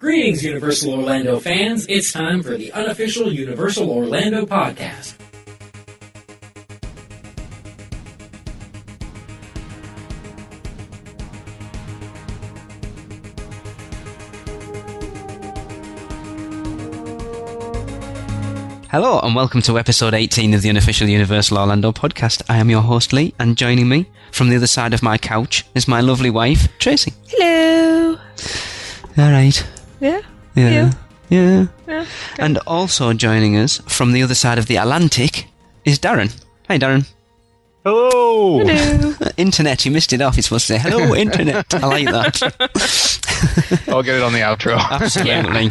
Greetings, Universal Orlando fans. It's time for the Unofficial Universal Orlando podcast. Hello and welcome to episode 18 of the Unofficial Universal Orlando podcast. I am your host Lee, and joining me from the other side of my couch is my lovely wife, Tracy. Hello. Alright. Yeah. Yeah. Okay. And also joining us from the other side of the Atlantic is Darren. Hi Darren. Hello! Hello. Internet, you missed it off. You're supposed to say, hello Internet. I like that. I'll get it on the outro. Absolutely.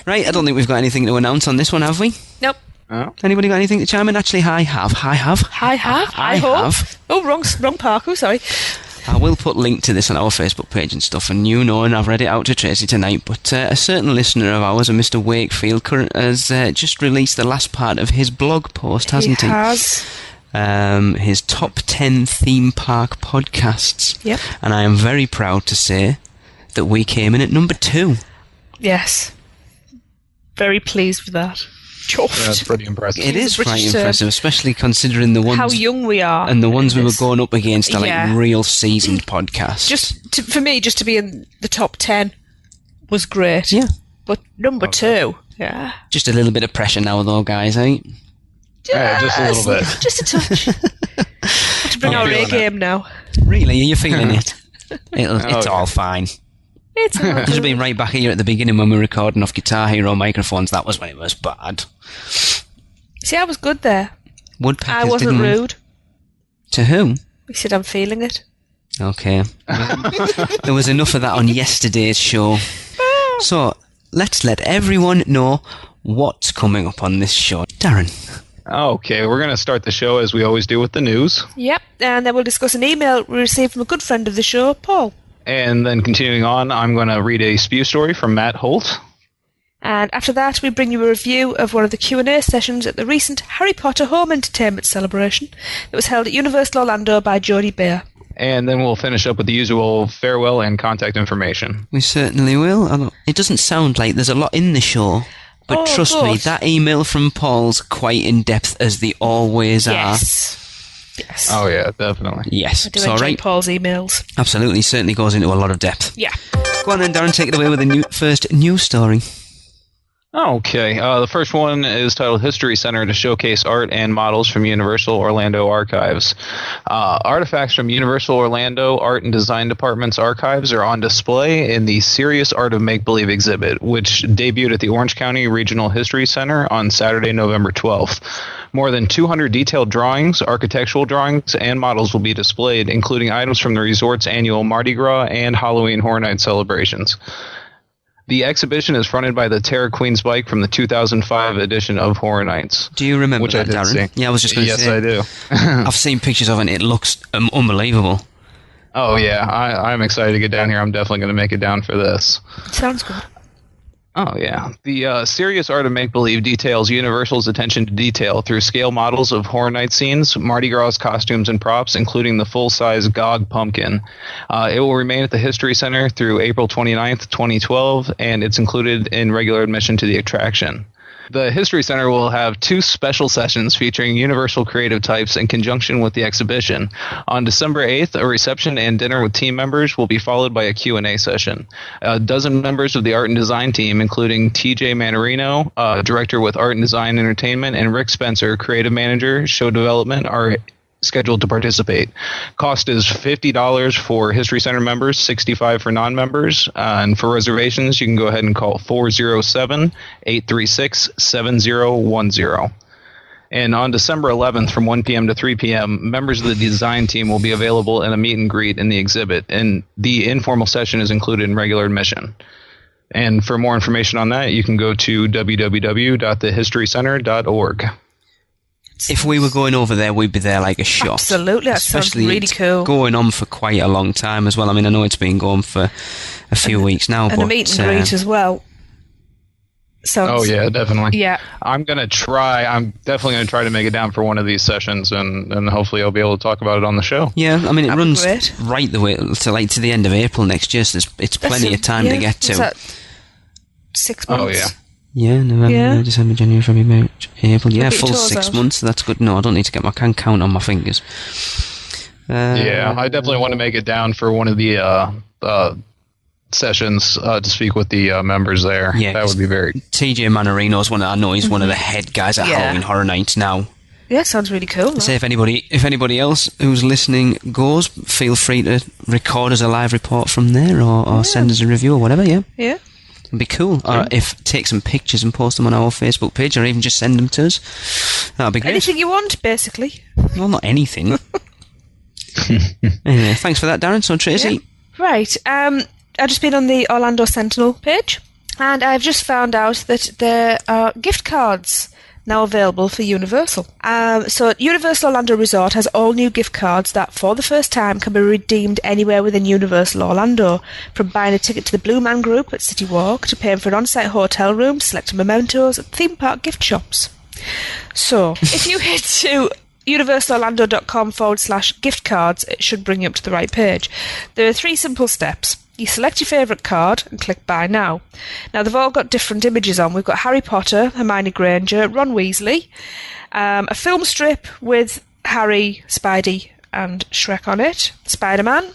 Right, I don't think we've got anything to announce on this one, have we? Nope. Oh. Anybody got anything to chime in? Actually, I have. I have. Oh, wrong Parko, sorry. I will put a link to this on our Facebook page and stuff, and you know, and I've read it out to Tracy tonight, but a certain listener of ours, a Mr. Wakefield, has just released the last part of his blog post, hasn't he? He has. His top 10 theme park podcasts. Yep. And I am very proud to say that we came in at number 2. Yes. Very pleased with that. Chuffed. That's pretty impressive. It is quite British, impressive, especially considering the ones... How young we are. And the ones we were going up against are Yeah. like real seasoned podcasts. For me, just to be in the top 10 was great. Yeah. But number 2, yeah. Just a little bit of pressure now though, guys, eh? Yeah, just a little bit. Just a touch. Have to bring I'm our A feeling game now. Really? Are you feeling it? It's all fine. It's all Just good. being right back here at the beginning when we were recording off Guitar Hero microphones, that was when it was bad. See, I was good there. Woodpeckers I wasn't didn't we? rude. To whom? He said, I'm feeling it. Okay. There was enough of that on yesterday's show. So, let's let everyone know what's coming up on this show. Darren. Okay, we're going to start the show as we always do with the news. Yep, and then we'll discuss an email we received from a good friend of the show, Paul. And then continuing on, I'm going to read a S.P.E.W story from Matt Holt. And after that, we bring you a review of one of the Q&A sessions at the recent Harry Potter Home Entertainment celebration that was held at Universal Orlando by Jodie Bear. And then we'll finish up with the usual farewell and contact information. We certainly will. It doesn't sound like there's a lot in the show, but Oh, trust me, good. that email from Paul's quite in-depth as they always are. Yes. Oh, yeah, definitely. Yes. I do So, enjoy right. Paul's emails. Absolutely, certainly goes into a lot of depth. Yeah. Go on then, Darren, take it away with the first news story. Okay, the first one is titled History Center to showcase art and models from Universal Orlando Archives. Artifacts from Universal Orlando Art and Design Department's archives are on display in the Serious Art of Make-Believe exhibit, which debuted at the Orange County Regional History Center on Saturday, November 12th. More than 200 detailed drawings, architectural drawings, and models will be displayed, including items from the resort's annual Mardi Gras and Halloween Horror Night celebrations. The exhibition is fronted by the Terror Queen's bike from the 2005 edition of Horror Nights. Do you remember Which that, I did Darren? see. Yeah, I was just going to say. Yes, I do. I've seen pictures of it and it looks unbelievable. Oh, yeah. I'm excited to get down here. I'm definitely going to make it down for this. Sounds good. Oh, yeah. The Serious Art of Make-Believe details Universal's attention to detail through scale models of Horror Night scenes, Mardi Gras costumes and props, including the full-size Gog pumpkin. It will remain at the History Center through April 29th, 2012, and it's included in regular admission to the attraction. The History Center will have 2 special sessions featuring Universal creative types in conjunction with the exhibition. On December 8th, a reception and dinner with team members will be followed by a Q&A session. A dozen members of the art and design team, including TJ Manarino, director with Art and Design Entertainment, and Rick Spencer, creative manager, show development, are scheduled to participate. Cost is $50 for History Center members, $65 for non-members. And for reservations, you can go ahead and call 407-836-7010. And on December 11th from 1 p.m. to 3 p.m., members of the design team will be available in a meet and greet in the exhibit. And the informal session is included in regular admission. And for more information on that, you can go to www.thehistorycenter.org. If we were going over there, we'd be there like a shot. Absolutely, that sounds Especially really it's cool. going on for quite a long time as well. I mean, I know it's been going for a few weeks now. And but, a meet and greet as well. Sounds, Oh, yeah, definitely. Yeah. I'm definitely going to try to make it down for one of these sessions, and hopefully I'll be able to talk about it on the show. Yeah, I mean, it That'd be runs great. right the way to the end of April next year, so it's plenty of time to get to. 6 months. Oh, yeah. Yeah, November, December, January, February, March, April. Yeah, Look at your full toes 6 out. months. That's good. No, I don't need to get my can count on my fingers. Yeah, I definitely want to make it down for one of the sessions to speak with the members there. Yeah, that would be very... TJ Manorino's one. I know he's one of the head guys at Halloween Horror Nights now. Yeah, sounds really cool. So if anybody else who's listening goes, feel free to record us a live report from there, or send us a review or whatever. Yeah. It'd be cool. Or take some pictures and post them on our Facebook page, or even just send them to us. That'd be great. Anything you want, basically. Well, not anything. Anyway, thanks for that, Darren. So, Tracy. Yeah. Right. I've just been on the Orlando Sentinel page, and I've just found out that there are gift cards now available for Universal. So Universal Orlando Resort has all new gift cards that, for the first time, can be redeemed anywhere within Universal Orlando, from buying a ticket to the Blue Man Group at City Walk to paying for an on-site hotel room, selecting mementos at theme park gift shops. So, if you head to universalorlando.com/gift cards, it should bring you up to the right page. There are 3 simple steps. You select your favourite card and click Buy Now. Now, they've all got different images on. We've got Harry Potter, Hermione Granger, Ron Weasley, a film strip with Harry, Spidey and Shrek on it, Spider-Man,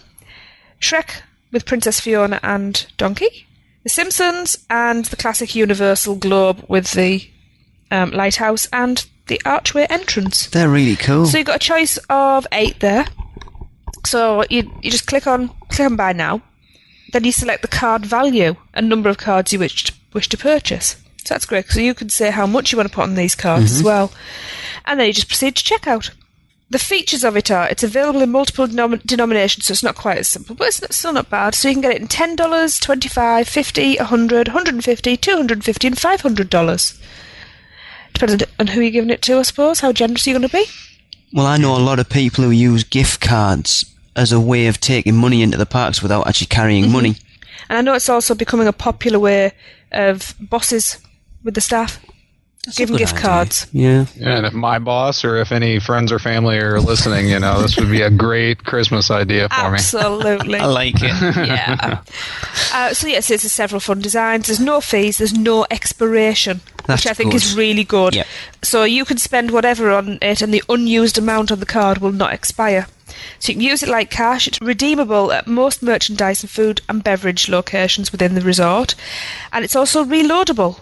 Shrek with Princess Fiona and Donkey, The Simpsons, and the classic Universal globe with the lighthouse and the archway entrance. They're really cool. So you've got a choice of 8 there. So you just click on Buy Now. Then you select the card value and number of cards you wish to purchase. So that's great. So you can say how much you want to put on these cards as well. And then you just proceed to checkout. The features of it are, it's available in multiple denominations, so it's not quite as simple, but it's still not bad. So you can get it in $10, $25, $50, $100, $150, $250 and $500. Depends on who you're giving it to, I suppose. How generous are you going to be? Well, I know a lot of people who use gift cards as a way of taking money into the parks without actually carrying money. And I know it's also becoming a popular way of bosses with the staff giving gift cards. Yeah. And if my boss or if any friends or family are listening, this would be a great Christmas idea for me. Absolutely. I like it. Yeah. So yes, there's several fun designs. There's no fees. There's no expiration, That's which I think good. is really good. Yep. So you can spend whatever on it, and the unused amount on the card will not expire. So you can use it like cash. It's redeemable at most merchandise and food and beverage locations within the resort, and it's also reloadable.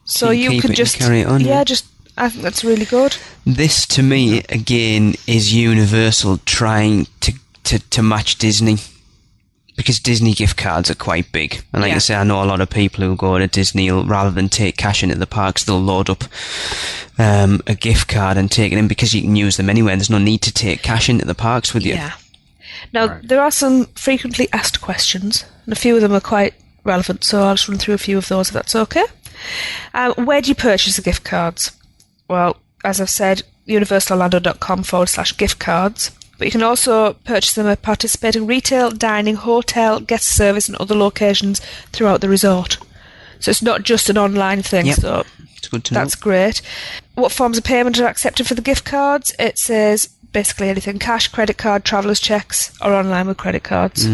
So you keep could it and just carry it on. I think that's really good. This, to me, again, is Universal trying to match Disney. Because Disney gift cards are quite big. And like I say, I know a lot of people who go to Disney, rather than take cash into the parks, they'll load up a gift card and take it in, because you can use them anywhere. There's no need to take cash into the parks with you. Yeah. Now, there are some frequently asked questions, and a few of them are quite relevant, so I'll just run through a few of those if that's okay. Where do you purchase the gift cards? Well, as I've said, universalorlando.com/gift cards. But you can also purchase them at participating retail, dining, hotel, guest service and other locations throughout the resort. So it's not just an online thing, so it's good to know. That's great. What forms of payment are accepted for the gift cards? It says basically anything: cash, credit card, traveller's checks, or online with credit cards.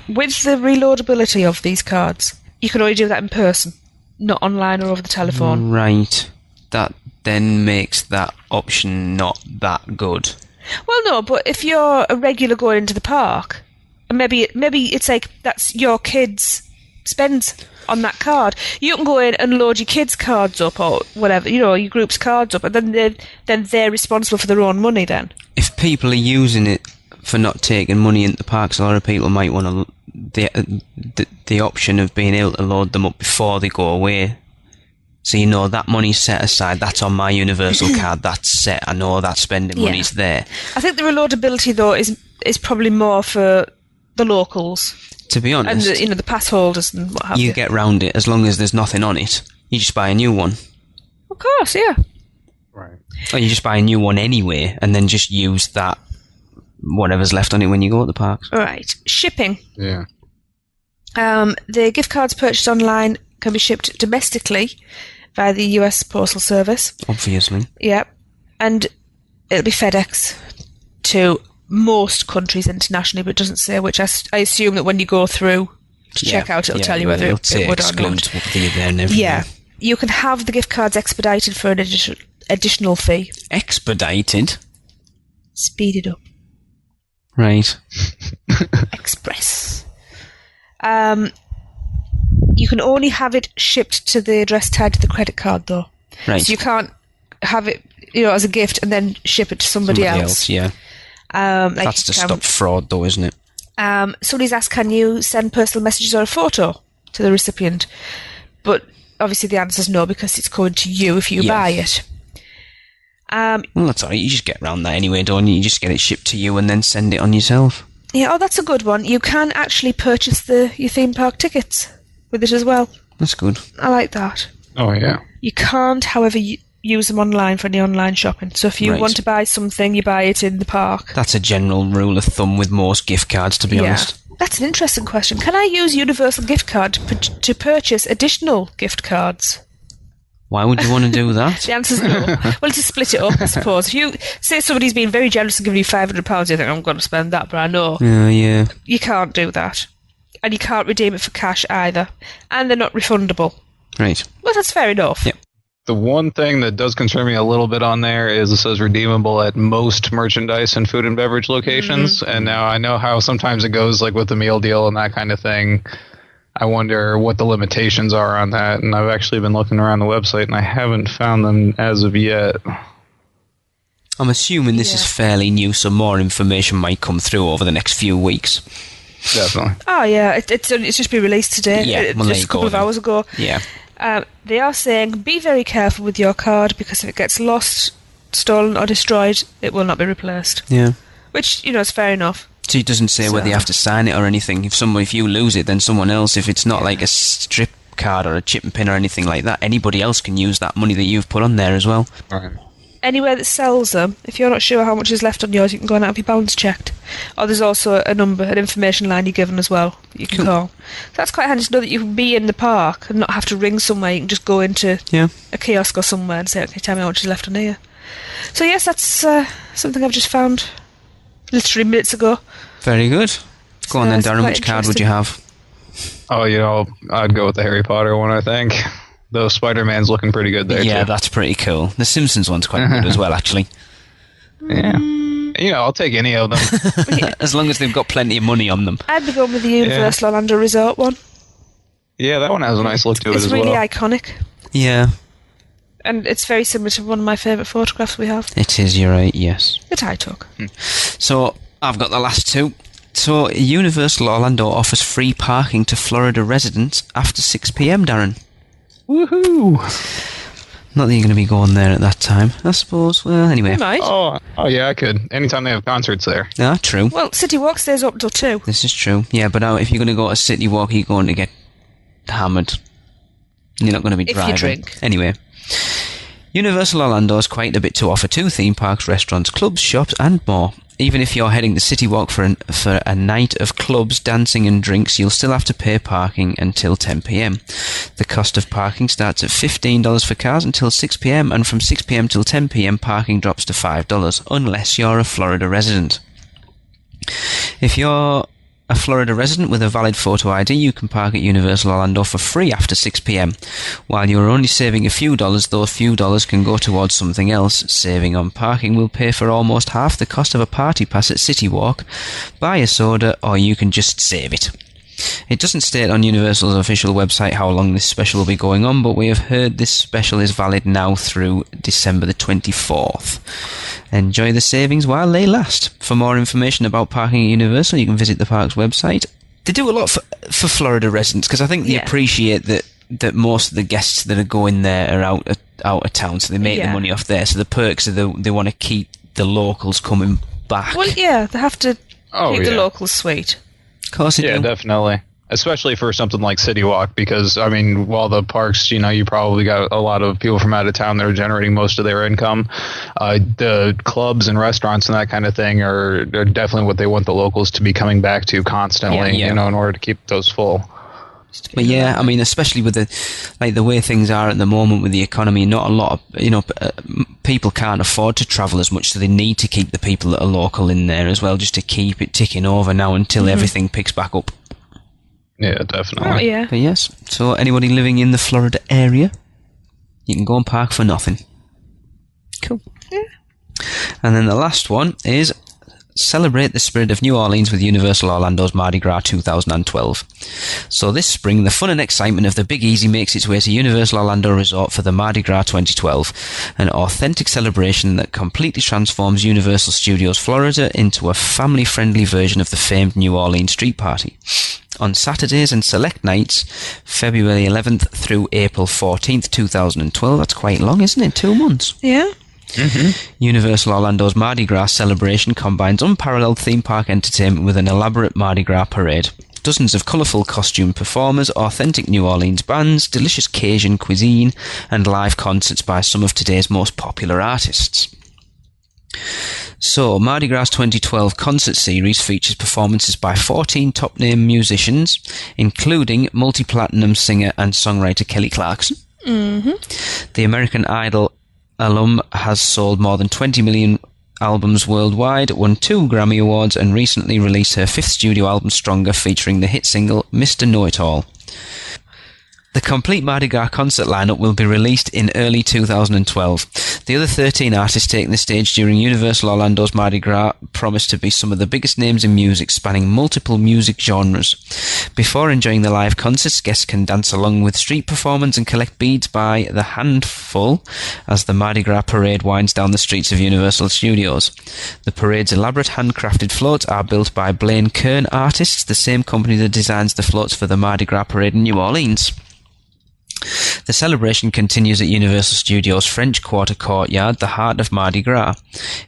With the reloadability of these cards, you can only do that in person, not online or over the telephone. Right. That then makes that option not that good. Well, no, but if you're a regular going into the park, and maybe it's like that's your kids' spends on that card, you can go in and load your kids' cards up or whatever, your group's cards up, and then they're responsible for their own money then. If people are using it for not taking money into the parks, a lot of people might want the option of being able to load them up before they go away. So that money's set aside, that's on my Universal card, that's set, I know that spending money's there. I think the reloadability, though, is probably more for the locals. To be honest. And, the pass holders and what have you. You get round it, as long as there's nothing on it, you just buy a new one. Of course, yeah. Right. Or you just buy a new one anyway, and then just use that, whatever's left on it when you go to the parks. Right. Shipping. Yeah. The gift cards purchased online can be shipped domestically via the US Postal Service. Obviously. Yep. And it'll be FedEx to most countries internationally, but it doesn't say which. I assume that when you go through to check out. It'll tell you whether it would or not. Yeah. You can have the gift cards expedited for an additional fee. Expedited? Speeded up. Right. Express. You can only have it shipped to the address tied to the credit card, though. Right. So you can't have it, as a gift and then ship it to somebody else. Yeah. That's to stop fraud, though, isn't it? Somebody's asked, can you send personal messages or a photo to the recipient? But obviously the answer is no, because it's going to you if you buy it. Well, that's all right. You just get around that anyway, don't you? You just get it shipped to you and then send it on yourself. Yeah, that's a good one. You can actually purchase your theme park tickets with it as well. That's good. I like that. Oh, yeah. You can't, however, use them online for any online shopping. So if you want to buy something, you buy it in the park. That's a general rule of thumb with most gift cards, to be honest. That's an interesting question. Can I use Universal Gift Card to purchase additional gift cards? Why would you want to do that? The answer's no. Well, to split it up, I suppose. If you say somebody's been very generous and giving you £500, you think, I'm going to spend that, but I know. Yeah. You can't do that. And you can't redeem it for cash either. And they're not refundable. Right. Well, that's fair enough. Yep. The one thing that does concern me a little bit on there is it says redeemable at most merchandise and food and beverage locations. Mm-hmm. And now I know how sometimes it goes, like with the meal deal and that kind of thing. I wonder what the limitations are on that. And I've actually been looking around the website and I haven't found them as of yet. I'm assuming this is fairly new, so more information might come through over the next few weeks. Definitely. Oh, yeah. It's just been released today. Yeah, just a couple of hours ago. Yeah. They are saying, be very careful with your card, because if it gets lost, stolen or destroyed, it will not be replaced. Yeah. Which, is fair enough. So it doesn't say whether you have to sign it or anything. If you lose it, then someone else, if it's not like a strip card or a chip and pin or anything like that, anybody else can use that money that you've put on there as well. Right. Anywhere that sells them, if you're not sure how much is left on yours, you can go and have your balance checked. Or there's also an information line you're given as well that you can call. So that's quite handy to know that you can be in the park and not have to ring somewhere. You can just go into a kiosk or somewhere and say, okay, tell me how much is left on here. So yes, that's something I've just found literally minutes ago. Very good. Go on then, Darren, which card would you have? Oh, I'd go with the Harry Potter one, I think. Though Spider-Man's looking pretty good there, Yeah, too. that's pretty cool. The Simpsons one's quite good as well, actually. Yeah. I'll take any of them. As long as they've got plenty of money on them. I'd be going with the Universal Orlando Resort one. Yeah, that one has a nice look to it as well. It's really iconic. Yeah. And it's very similar to one of my favourite photographs we have. It is, you're right, yes. That I took. So, I've got the last two. So, Universal Orlando offers free parking to Florida residents after 6 p.m, Darren. Woohoo! Not that you're going to be going there at that time, I suppose. Well, anyway. You might. Oh, yeah, I could. Anytime they have concerts there. Yeah, true. Well, City Walk stays up till 2. This is true. Yeah, but if you're going to go to City Walk, you're going to get hammered. You're not going to be driving. If you drink. Anyway. Universal Orlando has quite a bit to offer to theme parks, restaurants, clubs, shops, and more. Even if you're heading to City Walk for a night of clubs, dancing and drinks, you'll still have to pay parking until 10 p.m. The cost of parking starts at $15 for cars until 6 p.m, and from 6 p.m. till 10 p.m, parking drops to $5, unless you're a Florida resident. If you're a Florida resident with a valid photo ID, you can park at Universal Orlando for free after 6 p.m. While you're only saving a few dollars, those few dollars can go towards something else. Saving on parking will pay for almost half the cost of a party pass at City Walk. Buy a soda, or you can just save it. It doesn't state on Universal's official website how long this special will be going on, but we have heard this special is valid now through December the 24th. Enjoy the savings while they last. For more information about parking at Universal, you can visit the park's website. They do a lot for Florida residents, because I think they appreciate that most of the guests that are going there are out of town, so they make the money off there. So the perks are they want to keep the locals coming back. Well, yeah, they have to keep the locals sweet. Of course they do. Yeah, definitely. Especially for something like City Walk, because, I mean, while the parks, you probably got a lot of people from out of town that are generating most of their income. The clubs and restaurants and that kind of thing are definitely what they want the locals to be coming back to constantly, in order to keep those full. But yeah, I mean, especially with the way things are at the moment with the economy, not a lot of, people can't afford to travel as much, so they need to keep the people that are local in there as well, just to keep it ticking over now until everything picks back up. Yeah, definitely. Oh, yeah. But yes, so anybody living in the Florida area, you can go and park for nothing. Cool. Yeah. And then the last one is celebrate the spirit of New Orleans with Universal Orlando's Mardi Gras 2012. So this spring, the fun and excitement of the Big Easy makes its way to Universal Orlando Resort for the Mardi Gras 2012, an authentic celebration that completely transforms Universal Studios Florida into a family-friendly version of the famed New Orleans Street Party. On Saturdays and select nights, February 11th through April 14th, 2012. That's quite long, isn't it? 2 months. Yeah. Universal Orlando's Mardi Gras celebration combines unparalleled theme park entertainment with an elaborate Mardi Gras parade. Dozens of colourful costume performers, authentic New Orleans bands, delicious Cajun cuisine, and live concerts by some of today's most popular artists. So, Mardi Gras 2012 concert series features performances by 14 top-name musicians, including multi-platinum singer and songwriter Kelly Clarkson. The American Idol alum has sold more than 20 million albums worldwide, won 2 Grammy Awards, and recently released her 5th studio album, Stronger, featuring the hit single Mr. Know-It-All. The complete Mardi Gras concert lineup will be released in early 2012. The other 13 artists taking the stage during Universal Orlando's Mardi Gras promise to be some of the biggest names in music, spanning multiple music genres. Before enjoying the live concerts, guests can dance along with street performers and collect beads by the handful as the Mardi Gras parade winds down the streets of Universal Studios. The parade's elaborate handcrafted floats are built by Blaine Kern Artists, the same company that designs the floats for the Mardi Gras parade in New Orleans. The celebration continues at Universal Studios' French Quarter Courtyard, the heart of Mardi Gras.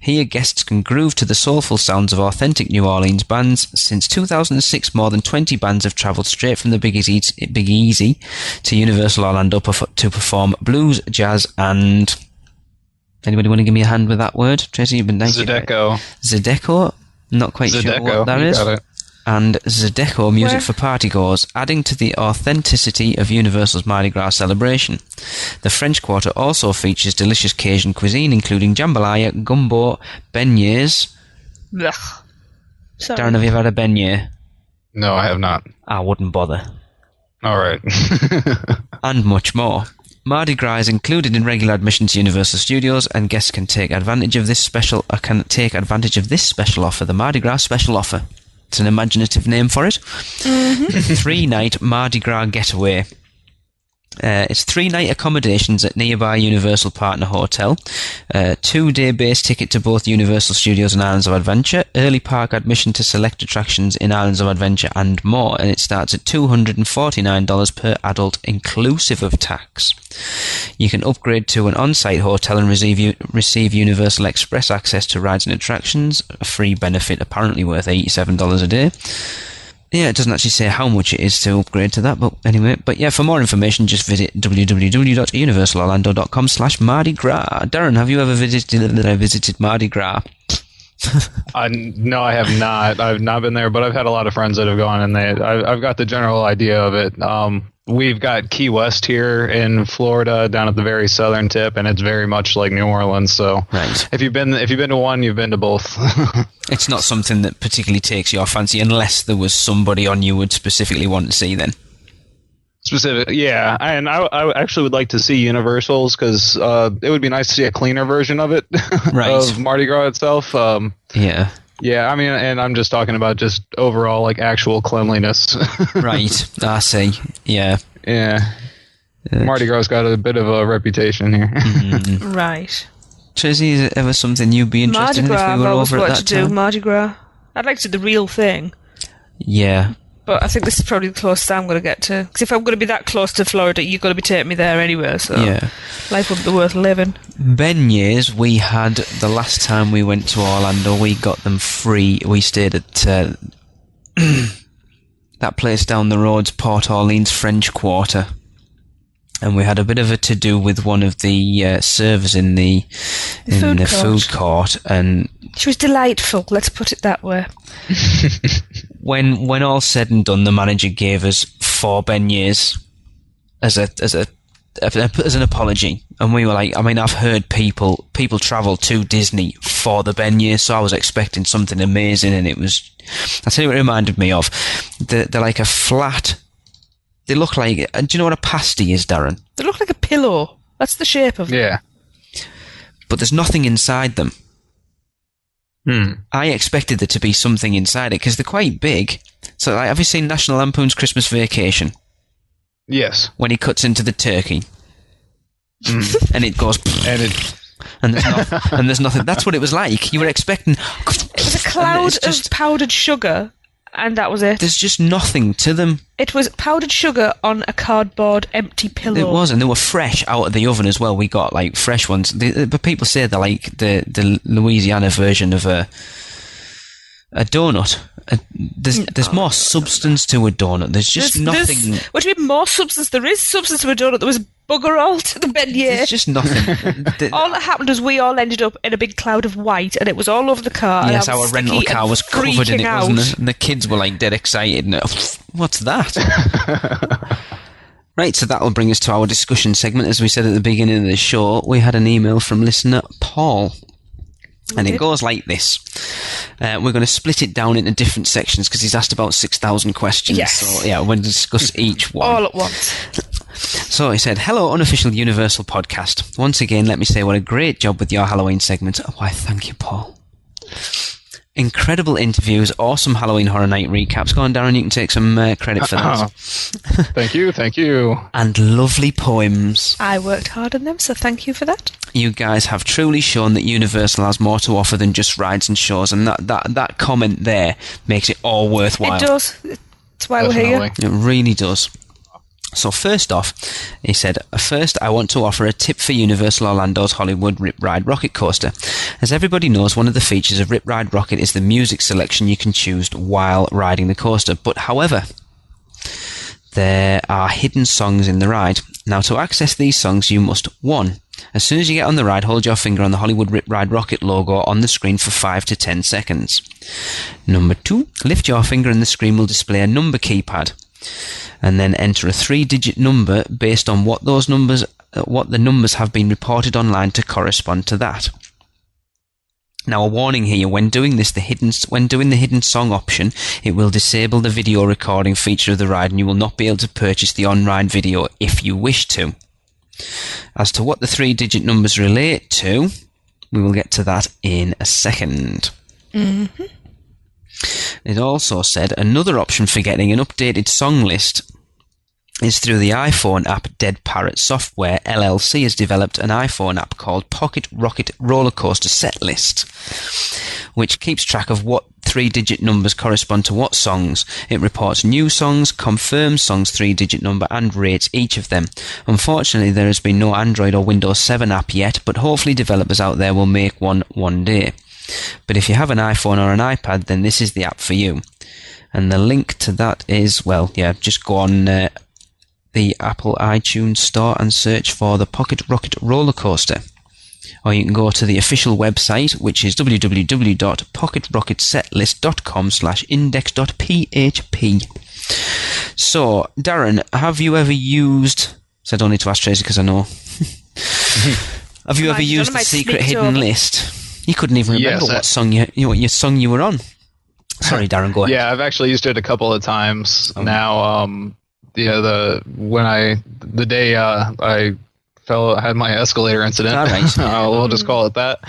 Here, guests can groove to the soulful sounds of authentic New Orleans bands. Since 2006, more than 20 bands have travelled straight from the Big Easy to Universal Orlando to perform blues, jazz, and... Anybody want to give me a hand with that word? Tracy, you've been nice. Zydeco. Zydeco? Not quite sure what that is. Got it. And Zydeco music for partygoers, adding to the authenticity of Universal's Mardi Gras celebration. The French Quarter also features delicious Cajun cuisine, including jambalaya, gumbo, beignets. Ugh. Sorry. Darren, have you ever had a beignet? No, I have not. I wouldn't bother. All right. And much more. Mardi Gras is included in regular admission to Universal Studios, and guests can take advantage of this special offer, the Mardi Gras special offer. It's an imaginative name for it. 3-night Mardi Gras getaway. It's 3-night accommodations at nearby Universal Partner Hotel, 2-day base ticket to both Universal Studios and Islands of Adventure, early park admission to select attractions in Islands of Adventure, and more, and it starts at $249 per adult, inclusive of tax. You can upgrade to an on-site hotel and receive Universal Express access to rides and attractions, a free benefit apparently worth $87 a day. Yeah, it doesn't actually say how much it is to upgrade to that, but anyway. But yeah, for more information, just visit www.universalorlando.com/Mardi Gras. Darren, have you ever visited Mardi Gras? No, I have not. I've not been there, but I've had a lot of friends that have gone, and I've got the general idea of it. We've got Key West here in Florida, down at the very southern tip, and it's very much like New Orleans. So, right. If you've been to one, you've been to both. It's not something that particularly takes your fancy, unless there was somebody on you would specifically want to see. Then, yeah, and I actually would like to see Universals because it would be nice to see a cleaner version of it, right. Of Mardi Gras itself. Yeah. Yeah, I mean, and I'm just talking about just overall, like, actual cleanliness. Right, I see. Yeah. Yeah. Mardi Gras got a bit of a reputation here. Right. Tracy, is it ever something you'd be interested Mardi Gras, in if we were I've always over at wanted that to do time? Mardi Gras. I'd like to do the real thing. Yeah. But I think this is probably the closest I'm going to get to. Because if I'm going to be that close to Florida, you've got to be taking me there anyway, so yeah. Life wouldn't be worth living. Beignets, we had, the last time we went to Orlando, we got them free. We stayed at that place down the road, Port Orleans French Quarter. And we had a bit of a to-do with one of the servers in the food court. And she was delightful, let's put it that way. When all said and done, the manager gave us 4 beignets as an apology, and we were like, I mean, I've heard people travel to Disney for the beignets, so I was expecting something amazing, and it was. I'll tell you what it reminded me of. They're like a flat They look like... do you know what a pasty is, Darren? They look like a pillow. That's the shape of them. Yeah. But there's nothing inside them. I expected there to be something inside it, because they're quite big. So, like, have you seen National Lampoon's Christmas Vacation? Yes. When he cuts into the turkey. And it goes... and there's nothing. That's what it was like. You were expecting... It was a cloud of powdered sugar, and that was it. There's just nothing to them. It was powdered sugar on a cardboard empty pillow. It was, and they were fresh out of the oven as well. We got, like, fresh ones. But people say they're like the Louisiana version of a donut. There's more substance to a donut. There's just nothing... What do you mean more substance? There is substance to a donut. There was bugger all to the beignet. There's just nothing. All that happened was we all ended up in a big cloud of white, and it was all over the car. Yes, our rental car was covered in it, wasn't it? And the kids were, like, dead excited. And, what's that? Right, so that'll bring us to our discussion segment. As we said at the beginning of the show, we had an email from listener Paul. And it goes like this. We're going to split it down into different sections because he's asked about 6,000 questions. Yes. So, yeah, we're going to discuss each one. All at once. So he said, hello, Unofficial Universal Podcast. Once again, let me say what a great job with your Halloween segment. Oh, why, thank you, Paul. Incredible interviews, awesome Halloween Horror Night recaps. Go on, Darren, you can take some credit for that. Thank you. And lovely poems. I worked hard on them, so thank you for that. You guys have truly shown that Universal has more to offer than just rides and shows, and that comment there makes it all worthwhile. It does. That's why Definitely. we're here. It really does. So first off, he said, first I want to offer a tip for Universal Orlando's Hollywood Rip Ride Rocket Coaster. As everybody knows, one of the features of Rip Ride Rocket is the music selection you can choose while riding the coaster. But however, there are hidden songs in the ride. Now to access these songs, you must 1. As soon as you get on the ride, hold your finger on the Hollywood Rip Ride Rocket logo on the screen for 5 to 10 seconds. Number 2, lift your finger and the screen will display a number keypad. And then enter a 3-digit number based on what the numbers have been reported online to correspond to that. Now a warning here, when doing the hidden song option, it will disable the video recording feature of the ride and you will not be able to purchase the on-ride video if you wish to. As to what the 3-digit numbers relate to, we will get to that in a second. Mm-hmm. It also said another option for getting an updated song list is through the iPhone app Dead Parrot Software LLC has developed an iPhone app called Pocket Rocket Roller Coaster Set List, which keeps track of what 3-digit numbers correspond to what songs. It reports new songs, confirms songs' 3-digit number, and rates each of them. Unfortunately, there has been no Android or Windows 7 app yet, but hopefully developers out there will make one day. But if you have an iPhone or an iPad, then this is the app for you. And the link to that is, well, yeah, just go on the Apple iTunes store and search for the Pocket Rocket Roller Coaster. Or you can go to the official website, which is www.pocketrocketsetlist.com/index.php. So, Darren, have you ever used... Said only to ask Tracy because I know. Have you ever used the secret hidden list? You couldn't even remember what song what song you were on. Sorry, Darren, go ahead. Yeah, I've actually used it a couple of times now. The day I had my escalator incident. All right. We'll just call it that.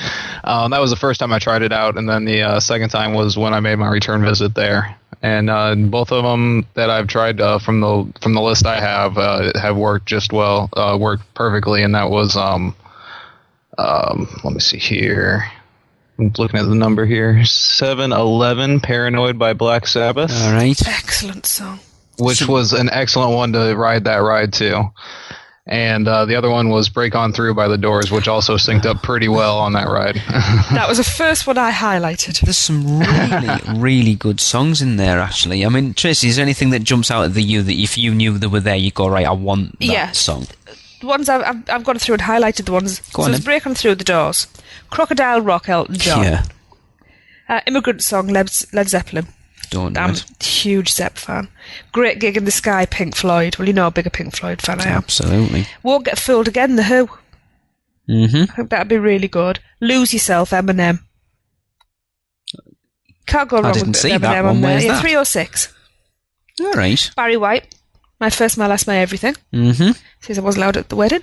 That was the first time I tried it out, and then the second time was when I made my return visit there. And both of them that I've tried from the list I have worked just well, worked perfectly, and that was let me see here. I'm looking at the number here. 7-11, Paranoid by Black Sabbath. All right. Excellent song. Which was an excellent one to ride that ride to. And the other one was Break On Through by The Doors, which also synced up pretty well on that ride. That was the first one I highlighted. There's some really, really good songs in there, actually. I mean, Tracy, is there anything that jumps out at you that if you knew they were there, you'd go, right, I want that song? The ones I've gone through and highlighted the ones. So it's Break On Through, The Doors. Crocodile Rock, Elton John. Yeah. Immigrant Song, Led Zeppelin. I'm a huge Zepp fan. Great Gig in the Sky, Pink Floyd. Well, you know how big a Pink Floyd fan I am. Absolutely. Won't Get Fooled Again, The Who. Mm-hmm. I think that'd be really good. Lose Yourself, Eminem. Can't go wrong with see Eminem that on one. there. Where's Yeah, that? 306. All right. Barry White. My first, my last, my everything. Mm-hmm. Since I wasn't allowed at the wedding.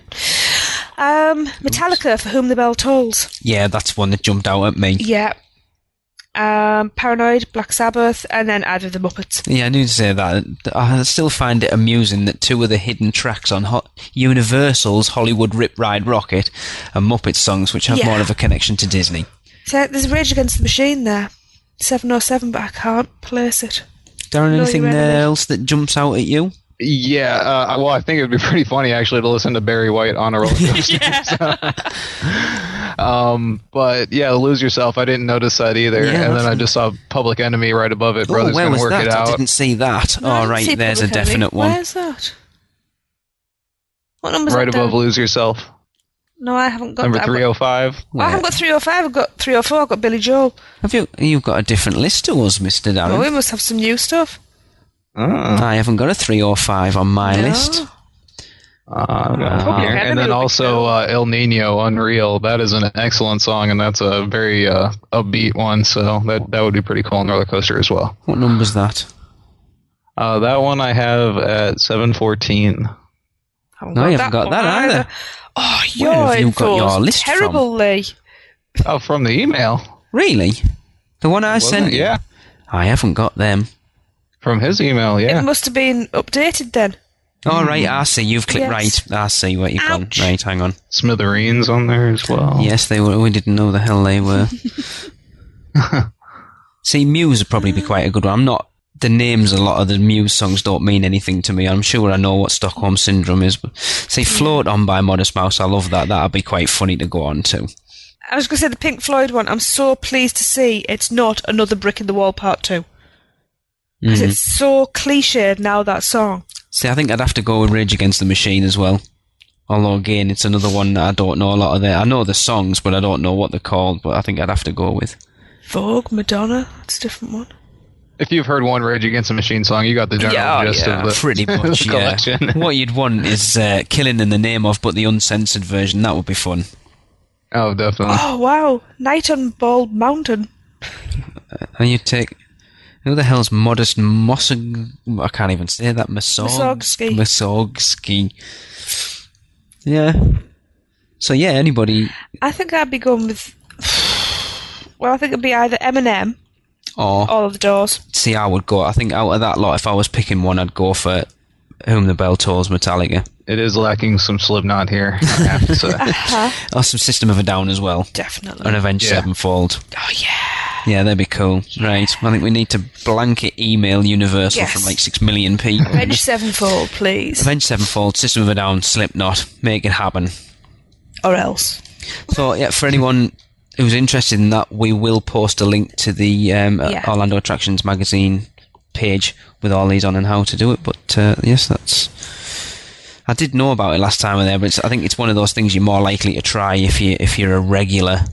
Metallica, For Whom the Bell Tolls. Yeah, that's one that jumped out at me. Yeah. Paranoid, Black Sabbath, and then Either of the Muppets. Yeah, I knew to say that. I still find it amusing that two of the hidden tracks on Universal's Hollywood Rip Ride Rocket are Muppet songs, which have more of a connection to Disney. So there's Rage Against the Machine there. 707, but I can't place it. Darren, anything else that jumps out at you? Yeah, well, I think it would be pretty funny, actually, to listen to Barry White on a roller coaster. But, yeah, Lose Yourself, I didn't notice that either. Yeah, and then I just saw Public Enemy right above it. Brothers Gonna Work It Out. I didn't see that. No, right, there's a definite one. Where's that? What number's right that above down? Lose Yourself. No, I haven't got Number that. 305. I haven't got 305, I've got 304, I've got Billy Joel. You've got a different list to us, Mr. Darren. Well, we must have some new stuff. I haven't got a 305 on my list. And then also El Nino, Unreal. That is an excellent song, and that's a very upbeat one, so that would be pretty cool on roller coaster as well. What number's that? That one I have at 714. No, you haven't got that either. Oh, Where have you got your list terrible, Lee. Oh, from the email. Really? The one I sent you? Yeah. I haven't got them. From his email, yeah. It must have been updated then. Oh, right, I see. You've clicked right. I see what you've done. Right, hang on. Smithereens on there as well. Yes, they were. We didn't know the hell they were. See, Muse would probably be quite a good one. I'm not... The names, a lot of the Muse songs don't mean anything to me. I'm sure I know what Stockholm Syndrome is. But say, Float On by Modest Mouse, I love that. That'd be quite funny to go on to. I was going to say the Pink Floyd one. I'm so pleased to see it's not Another Brick in the Wall Part 2. Because it's so cliched now, that song. See, I think I'd have to go with Rage Against the Machine as well. Although, again, it's another one that I don't know a lot of. I know the songs, but I don't know what they're called. But I think I'd have to go with Vogue, Madonna. That's a different one. If you've heard one Rage Against the Machine song, you got the general gist of the pretty much, collection. What you'd want is Killing in the Name Of, but the uncensored version. That would be fun. Oh, definitely. Oh, wow. Night on Bald Mountain. And you take... Who the hell's Modest Mossog... I can't even say that. Masogsky. Yeah. So, yeah, anybody... I think I'd be going with... Well, I think it'd be either Eminem or All of the Doors. See, I would go... I think out of that lot, if I was picking one, I'd go for Whom the Bell Tolls, Metallica. It is lacking some Slipknot here, I have to say. Or some System of a Down as well. Definitely. And Avenged Sevenfold. Oh, yeah. Yeah, that'd be cool. Right. I think we need to blanket email Universal from like 6 million people. Avenged Sevenfold, please. Avenged Sevenfold, System of a Down, Slipknot. Make it happen. Or else. So, yeah, for anyone who's interested in that, we will post a link to the Orlando Attractions magazine page with all these on and how to do it. But, yes, that's... I did know about it last time we were there, but I think it's one of those things you're more likely to try if you're a regular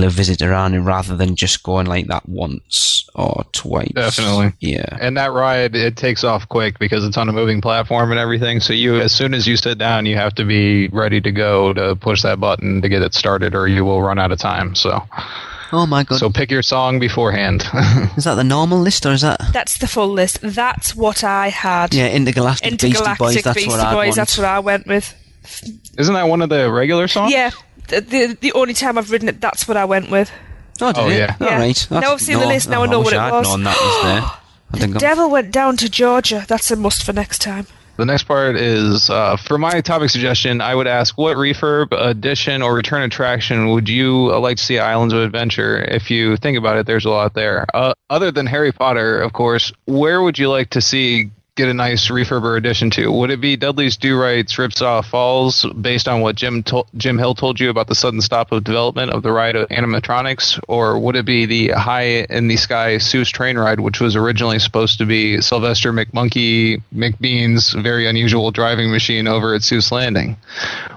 visitor on it, rather than just going like that once or twice. Definitely. Yeah. And that ride, it takes off quick because it's on a moving platform and everything. So as soon as you sit down, you have to be ready to go to push that button to get it started, or you will run out of time. So. Oh my god. So pick your song beforehand. Is that the normal list, or is that... That's the full list. That's what I had. Yeah, Intergalactic Beastie Boys, that's what I want. That's what I went with. Isn't that one of the regular songs? Yeah. The only time I've ridden it, that's what I went with. Oh, did it? Yeah. All right. Now I've seen the list, now I know what it was. I'd known that was there. The Devil Went Down to Georgia. That's a must for next time. The next part is, for my topic suggestion, I would ask, what refurb, addition, or return attraction would you like to see at Islands of Adventure? If you think about it, there's a lot there. Other than Harry Potter, of course, where would you like to see get a nice refurb or addition to? Would it be Dudley's Do-Right's Ripsaw Falls, based on what Jim Hill told you about the sudden stop of development of the ride of animatronics? Or would it be the High in the Sky Seuss train ride, which was originally supposed to be Sylvester McBean's very unusual driving machine over at Seuss Landing?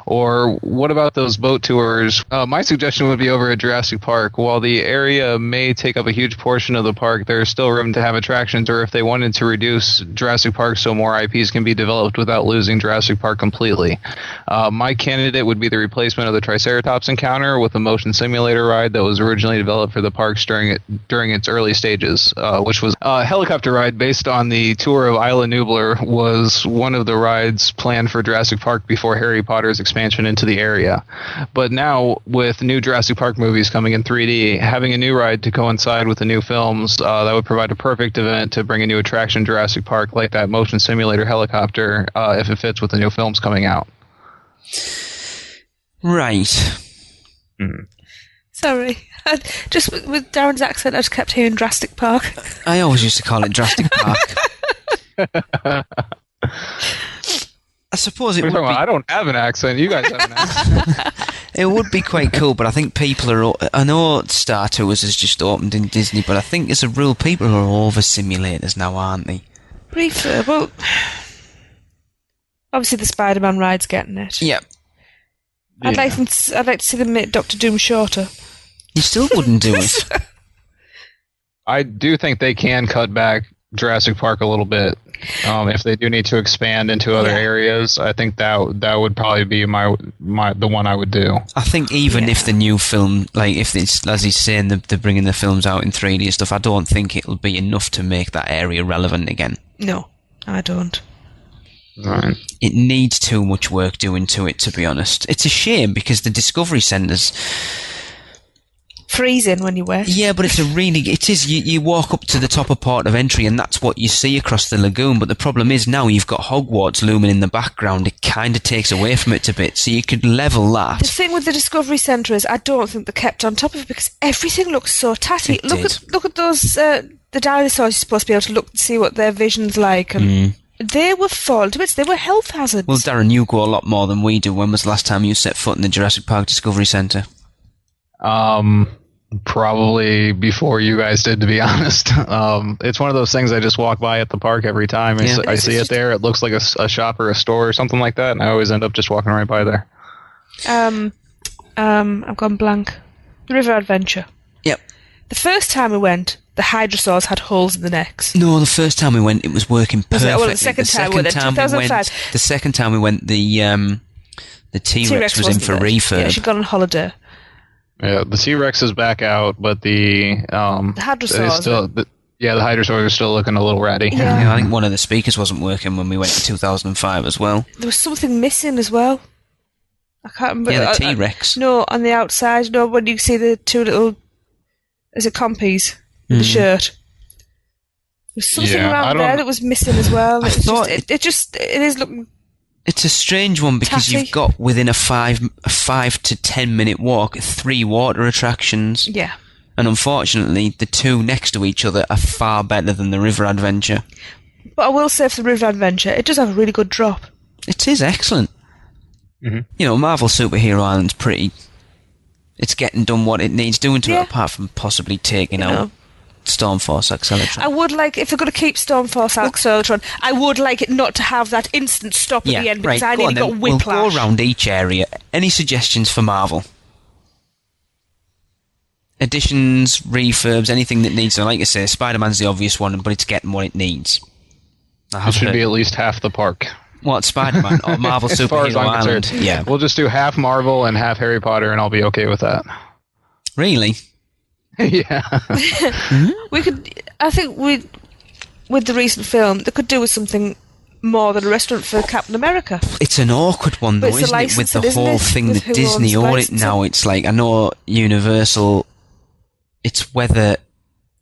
Or what about those boat tours? My suggestion would be over at Jurassic Park. While the area may take up a huge portion of the park, there is still room to have attractions, or if they wanted to reduce Jurassic Jurassic Park so more IPs can be developed without losing Jurassic Park completely. My candidate would be the replacement of the Triceratops encounter with a motion simulator ride that was originally developed for the parks during its early stages, which was a helicopter ride based on the tour of Isla Nublar, was one of the rides planned for Jurassic Park before Harry Potter's expansion into the area. But now, with new Jurassic Park movies coming in 3D, having a new ride to coincide with the new films, that would provide a perfect event to bring a new attraction to Jurassic Park, like that motion simulator helicopter, if it fits with the new films coming out. Right. Sorry. Just with Darren's accent, I just kept hearing Jurassic Park. I always used to call it Jurassic Park. I suppose it would be... I don't have an accent. You guys have an accent. It would be quite cool, but I think people are... I know Star Tours has just opened in Disney, but I think as a rule, people are over simulators now, aren't they? Refurb. Well, obviously the Spider-Man ride's getting it. Yep. I'd like to see them make Doctor Doom shorter. You still wouldn't do it. I do think they can cut back Jurassic Park a little bit. If they do need to expand into other areas, I think that would probably be the one I would do. I think even if the new film, like if it's, as he's saying, they're bringing the films out in 3D and stuff, I don't think it'll be enough to make that area relevant again. No, I don't. Right. It needs too much work doing to it, to be honest. It's a shame because the Discovery Centre's freezing when you wet. Yeah, but it is. You walk up to the top of port of entry and that's what you see across the lagoon, but the problem is now you've got Hogwarts looming in the background. It kind of takes away from it a bit, so you could level that. The thing with the Discovery Centre is I don't think they kept on top of it because everything looks so tatty. Look at those the dinosaurs. You're supposed to be able to look and see what their vision's like, and they were falling to bits. They were health hazards. Well, Darren, you go a lot more than we do. When was the last time you set foot in the Jurassic Park Discovery Centre? Probably before you guys did, to be honest. It's one of those things I just walk by at the park every time. I see it there. It looks like a shop or a store or something like that, and I always end up just walking right by there. I've gone blank. River Adventure. Yep. The first time we went, the hadrosaurs had holes in the necks. No, the first time we went, it was working perfectly. Well, the second time we went, 2005. The second time we went, the T-Rex was in for refurb. Yeah, she'd gone on holiday. Yeah, the T-Rex is back out, but the hadrosaurs. The hadrosaurs are still looking a little ratty. Yeah, I think one of the speakers wasn't working when we went in 2005 as well. There was something missing as well. I can't remember. Yeah, the T-Rex. No, on the outside. No, when you see the two little, is it compies with the shirt? There's something around there that was missing as well. It is looking. It's a strange one because tatty. You've got within a 5 to 10 minute walk 3 water attractions. Yeah. And unfortunately, the two next to each other are far better than the River Adventure. But I will say for the River Adventure, it does have a really good drop. It is excellent. Mm-hmm. You know, Marvel Superhero Island's pretty. It's getting done what it needs doing to it, apart from possibly taking out Stormforce Acceleratron. I would like, if they're going to keep Stormforce Acceleratron, I would like it not to have that instant stop at the end because I nearly got whiplash. We'll go around each area. Any suggestions for Marvel? Additions, refurbs, anything that needs, like I say, Spider-Man's the obvious one, but it's getting what it needs. It should be at least half the park. What, Spider-Man or Marvel Superhero Island? Yeah. We'll just do half Marvel and half Harry Potter, and I'll be okay with that. Really? Yeah. We could, I think with the recent film, they could do with something more than a restaurant for Captain America. It's an awkward one, though, isn't it? With the whole thing that Disney own it now, it's like, I know Universal, it's whether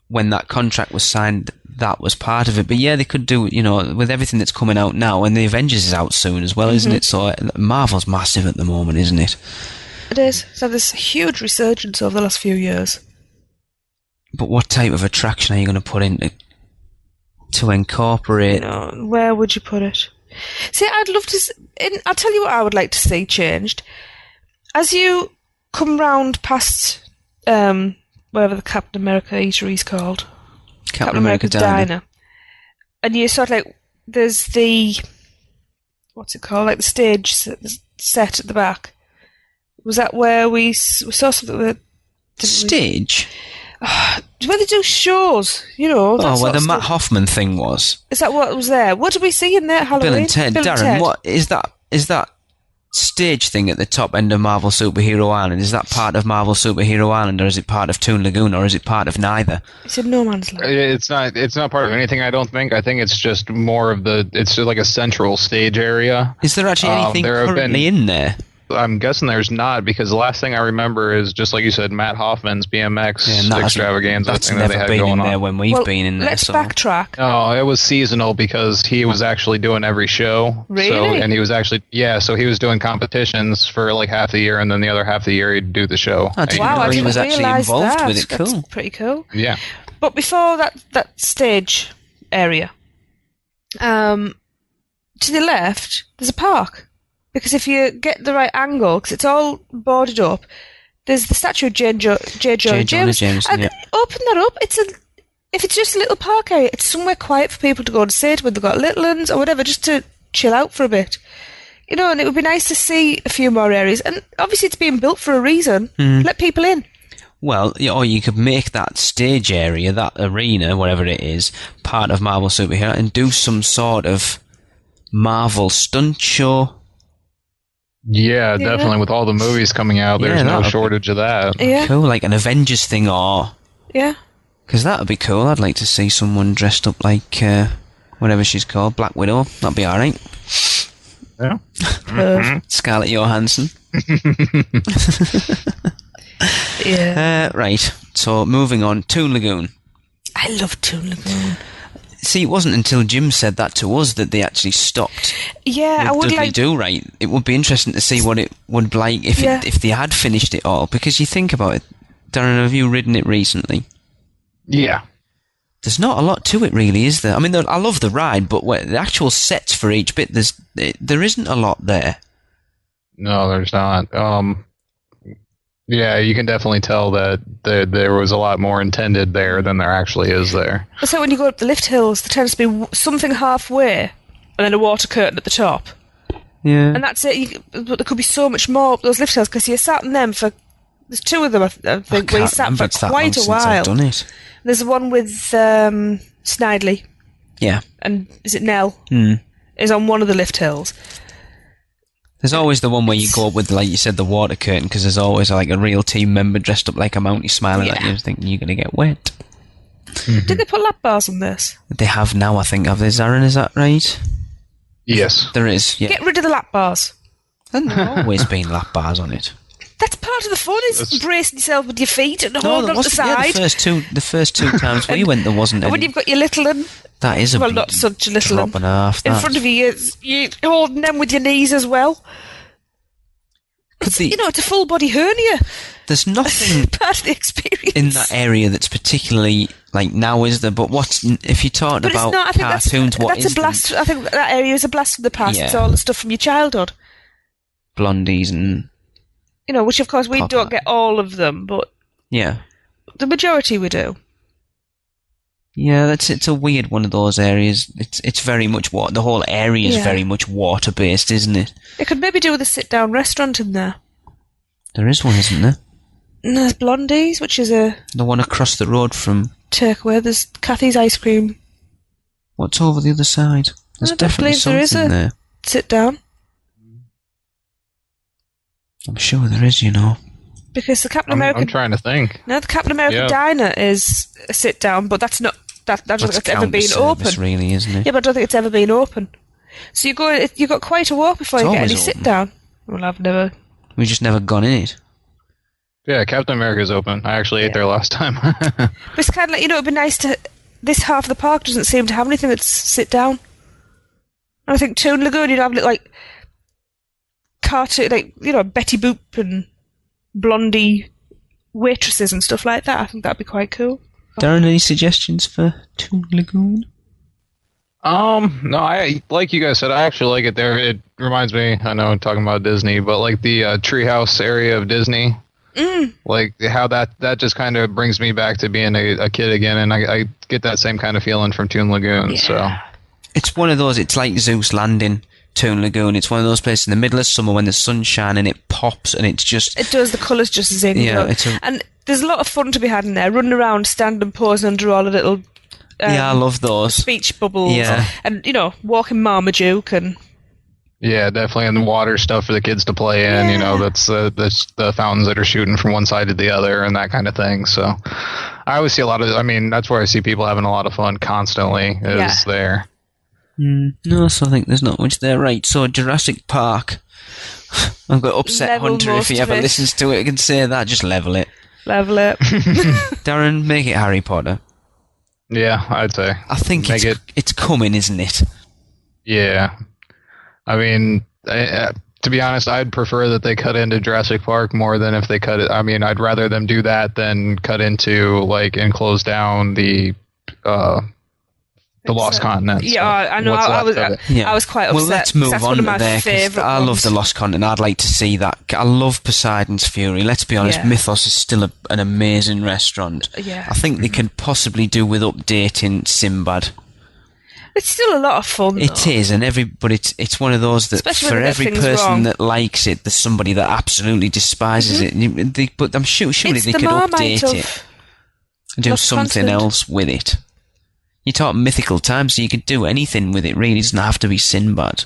when that contract was signed, that was part of it. But yeah, they could do, you know, with everything that's coming out now, and the Avengers is out soon as well, isn't it? So Marvel's massive at the moment, isn't it? It is. So there's huge resurgence over the last few years. But what type of attraction are you going to put in to incorporate? Where would you put it? See, I'd love to. I'll tell you what I would like to see changed. As you come round past wherever the Captain America eatery is called, Captain America's Diner, and you sort of like there's the what's it called, like the stage set at the back. Was that where we saw something that stage? where they do shows, you know. Oh, where the Matt Hoffman thing was. Is that what was there? What did we see in there? Halloween. Bill and Ted. Darren, what is that? Is that stage thing at the top end of Marvel Superhero Island? Is that part of Marvel Superhero Island, or is it part of Toon Lagoon, or is it part of neither? It's in No Man's Land. It's not part of anything. I don't think. I think it's just more of the. It's just like a central stage area. Is there actually anything currently in there? I'm guessing there's not, because the last thing I remember is just like you said, Matt Hoffman's BMX extravaganza. That's thing never that they had been going in there on. when we've been in there. Let's backtrack. No, it was seasonal because he was actually doing every show. Really? So, and he was actually so he was doing competitions for like half the year, and then the other half of the year he'd do the show. Wow, I didn't was actually realise involved that. with it. Cool. That's pretty cool. Yeah. But before that stage area, to the left, there's a park. Because if you get the right angle, because it's all boarded up, there's the statue of J. Jonah Jameson. And open that up. If it's just a little park area, it's somewhere quiet for people to go and sit when they've got little ones or whatever, just to chill out for a bit. You know, and it would be nice to see a few more areas. And obviously it's being built for a reason. Let people in. Well, or you could make that stage area, that arena, whatever it is, part of Marvel Superhero and do some sort of Marvel stunt show. Yeah, definitely. With all the movies coming out, there's no shortage of that. Yeah. Cool, like an Avengers thing, or... Yeah. Because that would be cool. I'd like to see someone dressed up like, whatever she's called, Black Widow. That'd be alright. Yeah. Scarlett Johansson. Yeah. Right, so moving on. Toon Lagoon. I love Toon Lagoon. See, it wasn't until Jim said that to us that they actually stopped. Yeah, I would Dudley like... Do-Right. It would be interesting to see what it would be like if they had finished it all. Because you think about it, Darren, have you ridden it recently? Yeah. There's not a lot to it, really, is there? I mean, I love the ride, but the actual sets for each bit, there isn't a lot there. No, there's not. Yeah, you can definitely tell that there was a lot more intended there than there actually is there. So when you go up the lift hills, there tends to be something halfway and then a water curtain at the top. Yeah. And that's it. But there could be so much more up those lift hills because you sat in them for... There's two of them, I think, where you sat for quite a while. I've done it. There's the one with Snidely. Yeah. And is it Nell? Is on one of the lift hills. There's always the one where you go up with, like you said, the water curtain, because there's always like a real team member dressed up like a Mountie smiling at you thinking you're going to get wet. Did they put lap bars on this? They have now, I think. Have they, Zarin? Is that right? Yes. There is, yeah. Get rid of the lap bars. And there have always been lap bars on it. That's part of the fun, is bracing yourself with your feet and holding on the side. Yeah, the first two times we went, there wasn't any. When you've got your little one... That is a well, not such a little drop and a half. In front of you, you're holding them with your knees as well. It's a full body hernia. There's nothing part of the experience in that area that's particularly like now, is there? But if you're talking about cartoons, that's a blast. I think that area is a blast from the past. Yeah. It's all the stuff from your childhood. Blondies and which of course we don't get all of them, but the majority we do. Yeah, it's a weird one of those areas. It's very much the whole area is very much water based, isn't it? It could maybe do with a sit down restaurant in there. There is one, isn't there? And there's Blondie's, which is the one across the road from Turkway. There's Kathy's ice cream. What's over the other side? There's definitely something there. Sit down. I'm sure there is, Because the Captain America... I'm trying to think. No, the Captain America diner is a sit down, but that's not... I don't think it's ever been open. Really, isn't it? Yeah, but I don't think it's ever been open. So you've got quite a walk before you get any sit down. Well, We've just never gone in it. Yeah, Captain America's open. I actually ate there last time. But it's kind of like, it'd be nice to... This half of the park doesn't seem to have anything that's sit down. And I think Toon Lagoon, you'd have like cartoon, like, Betty Boop and Blondie waitresses and stuff like that. I think that'd be quite cool. Darren, any suggestions for Toon Lagoon? No, I like you guys said, I actually like it there. It reminds me, I know I'm talking about Disney, but like the treehouse area of Disney. Like how that just kind of brings me back to being a kid again, and I get that same kind of feeling from Toon Lagoon. So it's one of those. It's like Zeus Landing Toon Lagoon. It's one of those places in the middle of summer when the sun's shining, it pops, and it's just... It does, the colours just zing. Yeah, and there's a lot of fun to be had in there, running around, standing and posing under all the little... I love those. Speech bubbles. Yeah. And, walking Marmaduke and... Yeah, definitely, and the water stuff for the kids to play in. Yeah. That's the fountains that are shooting from one side to the other and that kind of thing. So, I always see a lot of. I mean, that's where I see people having a lot of fun constantly. Is there? No, so I think there's not much there. Right. So Jurassic Park. I've got Upset Level Hunter. If he ever listens to it, I can say that. Just level it. Level it. Darren, make it Harry Potter. Yeah, I'd say. I think it's coming, isn't it? Yeah. I mean, to be honest, I'd prefer that they cut into Jurassic Park more than if they cut it. I mean, I'd rather them do that than cut into, and close down the Lost Continent. Yeah, I know. I was quite upset. Well, let's move that's on one of to my there, 'cause I love the Lost Continent. I'd like to see that. I love Poseidon's Fury. Let's be honest, Mythos is still an amazing restaurant. Yeah. I think they can possibly do with updating Sinbad. It's still a lot of fun, though. It is, but it's one of those that Especially for every person wrong. that likes it, there's somebody that absolutely despises it. But I'm surely they could update it and do something else with it. You talk mythical times, so you could do anything with it, really. It doesn't have to be Sinbad.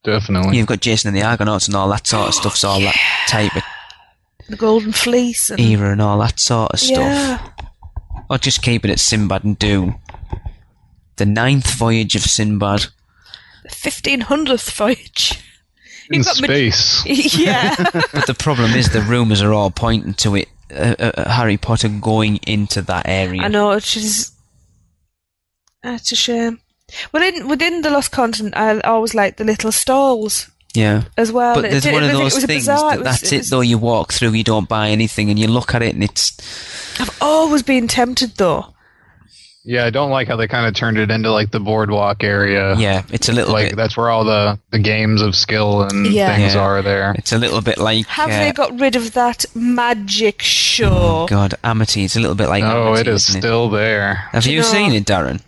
Definitely. You've got Jason and the Argonauts and all that sort of stuff, so all that type of... The Golden Fleece. And... era and all that sort of stuff. Or just keep it at Sinbad and do the 9th voyage of Sinbad. The 1500th voyage. In space. Yeah. But the problem is the rumours are all pointing to it, Harry Potter going into that area. I know, it's a shame. Within the Lost Continent, I always liked the little stalls. Yeah. As well. But there's one of those things that's it though, you walk through, you don't buy anything, and you look at it and it's... I've always been tempted though. Yeah, I don't like how they kind of turned it into the boardwalk area. Yeah, it's a little bit... that's where all the games of skill and things are there. It's a little bit like... Have they got rid of that magic show? Oh God, Amity. It's a little bit like Amity, it is still there. Have you seen it, Darren?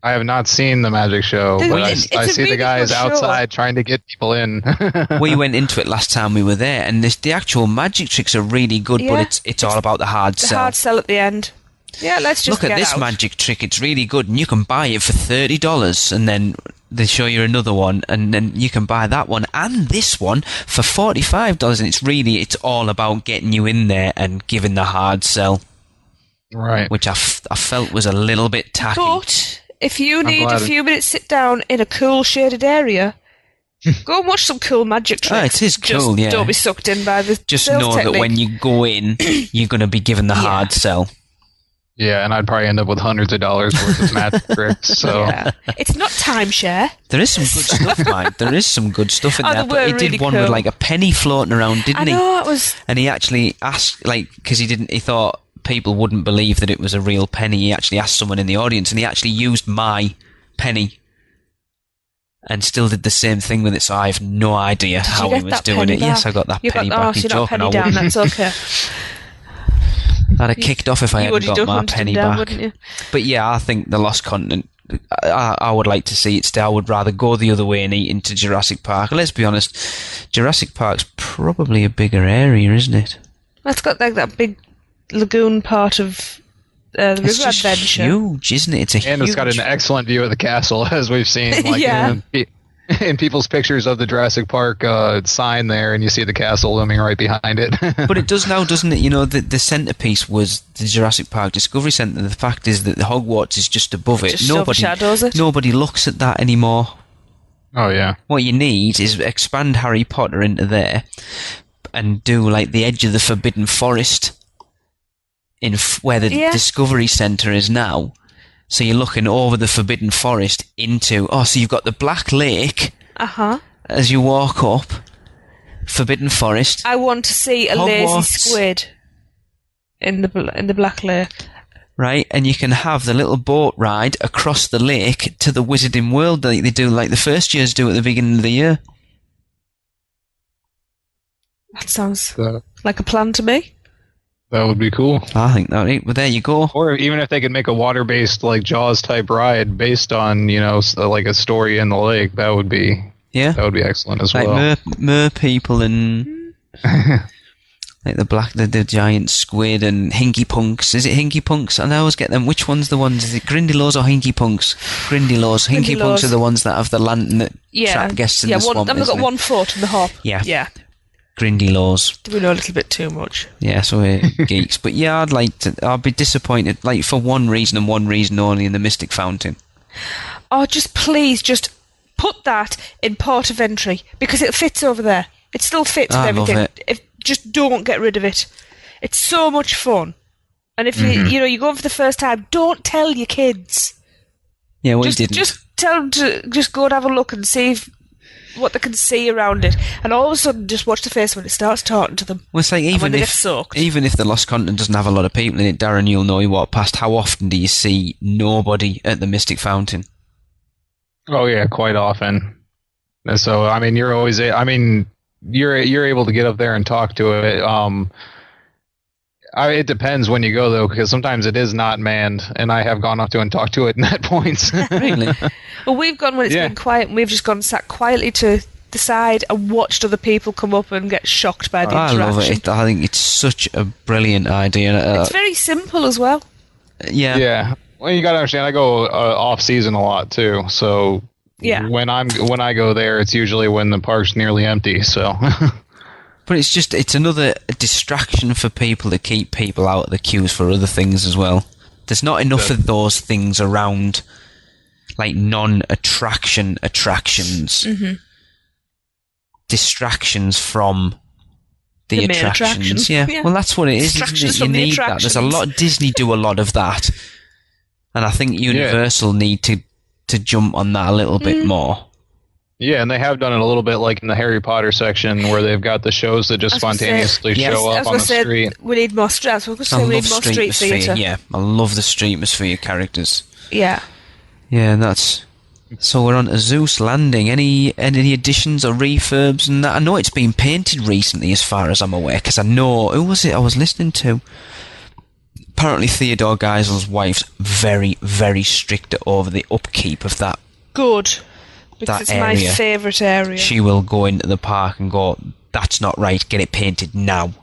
I have not seen the magic show, but I see really the guys outside trying to get people in. We went into it last time we were there, and the actual magic tricks are really good, but it's all about the hard sell. The hard sell at the end. Yeah, let's just look at this magic trick. It's really good, and you can buy it for $30, and then they show you another one, and then you can buy that one and this one for $45, and it's all about getting you in there and giving the hard sell. Right. Which I felt was a little bit tacky. But if you need a few minutes sit down in a cool shaded area, go and watch some cool magic tricks. Oh, it is cool, yeah. Don't be sucked in by the Just know technique. that when you go in, you're going to be given the hard sell. Yeah, and I'd probably end up with hundreds of dollars worth of magic tricks. So it's not timeshare. There is some good stuff, Mike. There is some good stuff in there. But he did really one cool. with a penny floating around, didn't he? I know, it was... And he actually asked, because he thought people wouldn't believe that it was a real penny. He actually asked someone in the audience, and he actually used my penny and still did the same thing with it. So I have no idea how he was doing it. Back? Yes, I got that penny back. He's joking. I wouldn't. That's okay. I'd have kicked off if I hadn't got my penny back. Wouldn't you? But yeah, I think the Lost Continent, I would like to see it stay. I would rather go the other way and eat into Jurassic Park. Let's be honest, Jurassic Park's probably a bigger area, isn't it? It's got that big lagoon part of the River Adventure. It's huge, isn't it? It's got an excellent view of the castle, as we've seen. In people's pictures of the Jurassic Park sign there, and you see the castle looming right behind it. But it does now, doesn't it? The centrepiece was the Jurassic Park Discovery Centre. The fact is that the Hogwarts is just above it. Just overshadows it. Nobody looks at that anymore. Oh, yeah. What you need is expand Harry Potter into there and do the edge of the Forbidden Forest where the Discovery Centre is now. So you're looking over the Forbidden Forest into... so you've got the Black Lake as you walk up. Forbidden Forest. I want to see a lazy squid in the Black Lake. Right, and you can have the little boat ride across the lake to the Wizarding World like they do, like the first years do at the beginning of the year. That sounds like a plan to me. That would be cool. I think that would. Well, there you go. Or even if they could make a water-based, like, Jaws-type ride based on, like a story in the lake, that would be excellent as well. Like mer people and like the giant squid and hinky punks. Is it hinky punks? And I always get them. Which one's the ones? Is it Grindylows or hinky punks? Grindylows. Hinky punks are the ones that have the lantern that trap guests in the swamp. They've got one foot in the hop. Yeah. Grindylows. Do we know a little bit too much? Yeah, so we're geeks. But yeah, I'd be disappointed, like, for one reason and one reason only, in the Mystic Fountain. Oh, please put that in port of entry, because it fits over there. It still fits with everything. Love it. Just don't get rid of it. It's so much fun. And if you go for the first time, don't tell your kids. Yeah, well, you didn't. Just tell them to just go and have a look and see what they can see around it, and all of a sudden just watch the face when it starts talking to them. Well, it's like even if the Lost Continent doesn't have a lot of people in it, Darren, you'll know you walk past. How often do you see nobody at the Mystic Fountain? Oh yeah, quite often. And so I mean, you're able to get up there and talk to it. It depends when you go though, because sometimes it is not manned, and I have gone up to and talked to it at points. Really? Well, we've gone when it's been quiet, and we've just gone and sat quietly to the side and watched other people come up and get shocked by the interaction. I love it. I think it's such a brilliant idea. It's very simple as well. Yeah. Yeah. Well, you got to understand, I go off season a lot too, so when I go there, it's usually when the park's nearly empty. So. But it's another distraction for people to keep people out of the queues for other things as well. There's not enough of those things around, like non-attraction attractions. Mm-hmm. Distractions from the attractions. Yeah. Well, that's what it is, isn't it? You need that. There's a lot. Disney do a lot of that, and I think Universal need to jump on that a little bit more. Yeah, and they have done it a little bit, like in the Harry Potter section, where they've got the shows that just spontaneously show up on the street. We need more street. We need more street theatre. Yeah, I love the streetmosphere characters. Yeah. Yeah, that's. So we're on to Zeus Landing. Any additions or refurbs and that? I know it's been painted recently, as far as I'm aware, because I know who was it I was listening to. Apparently, Theodore Geisel's wife's very, very strict over the upkeep of that. Good. Because it's my favourite area. She will go into the park and go, that's not right, get it painted now.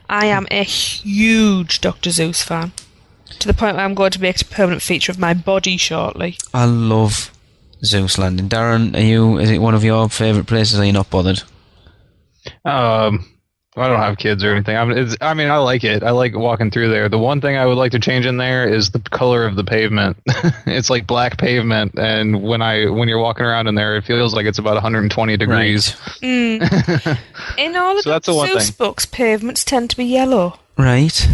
I am a huge Dr. Zeus fan, to the point where I'm going to make it a permanent feature of my body shortly. I love Zeus Landing. Darren, is it one of your favourite places, or are you not bothered? I don't have kids or anything. I like it. I like walking through there. The one thing I would like to change in there is the color of the pavement. It's like black pavement, and when you're walking around in there, it feels like it's about 120 degrees. Right. In all of the Zeus books, pavements tend to be yellow. Right.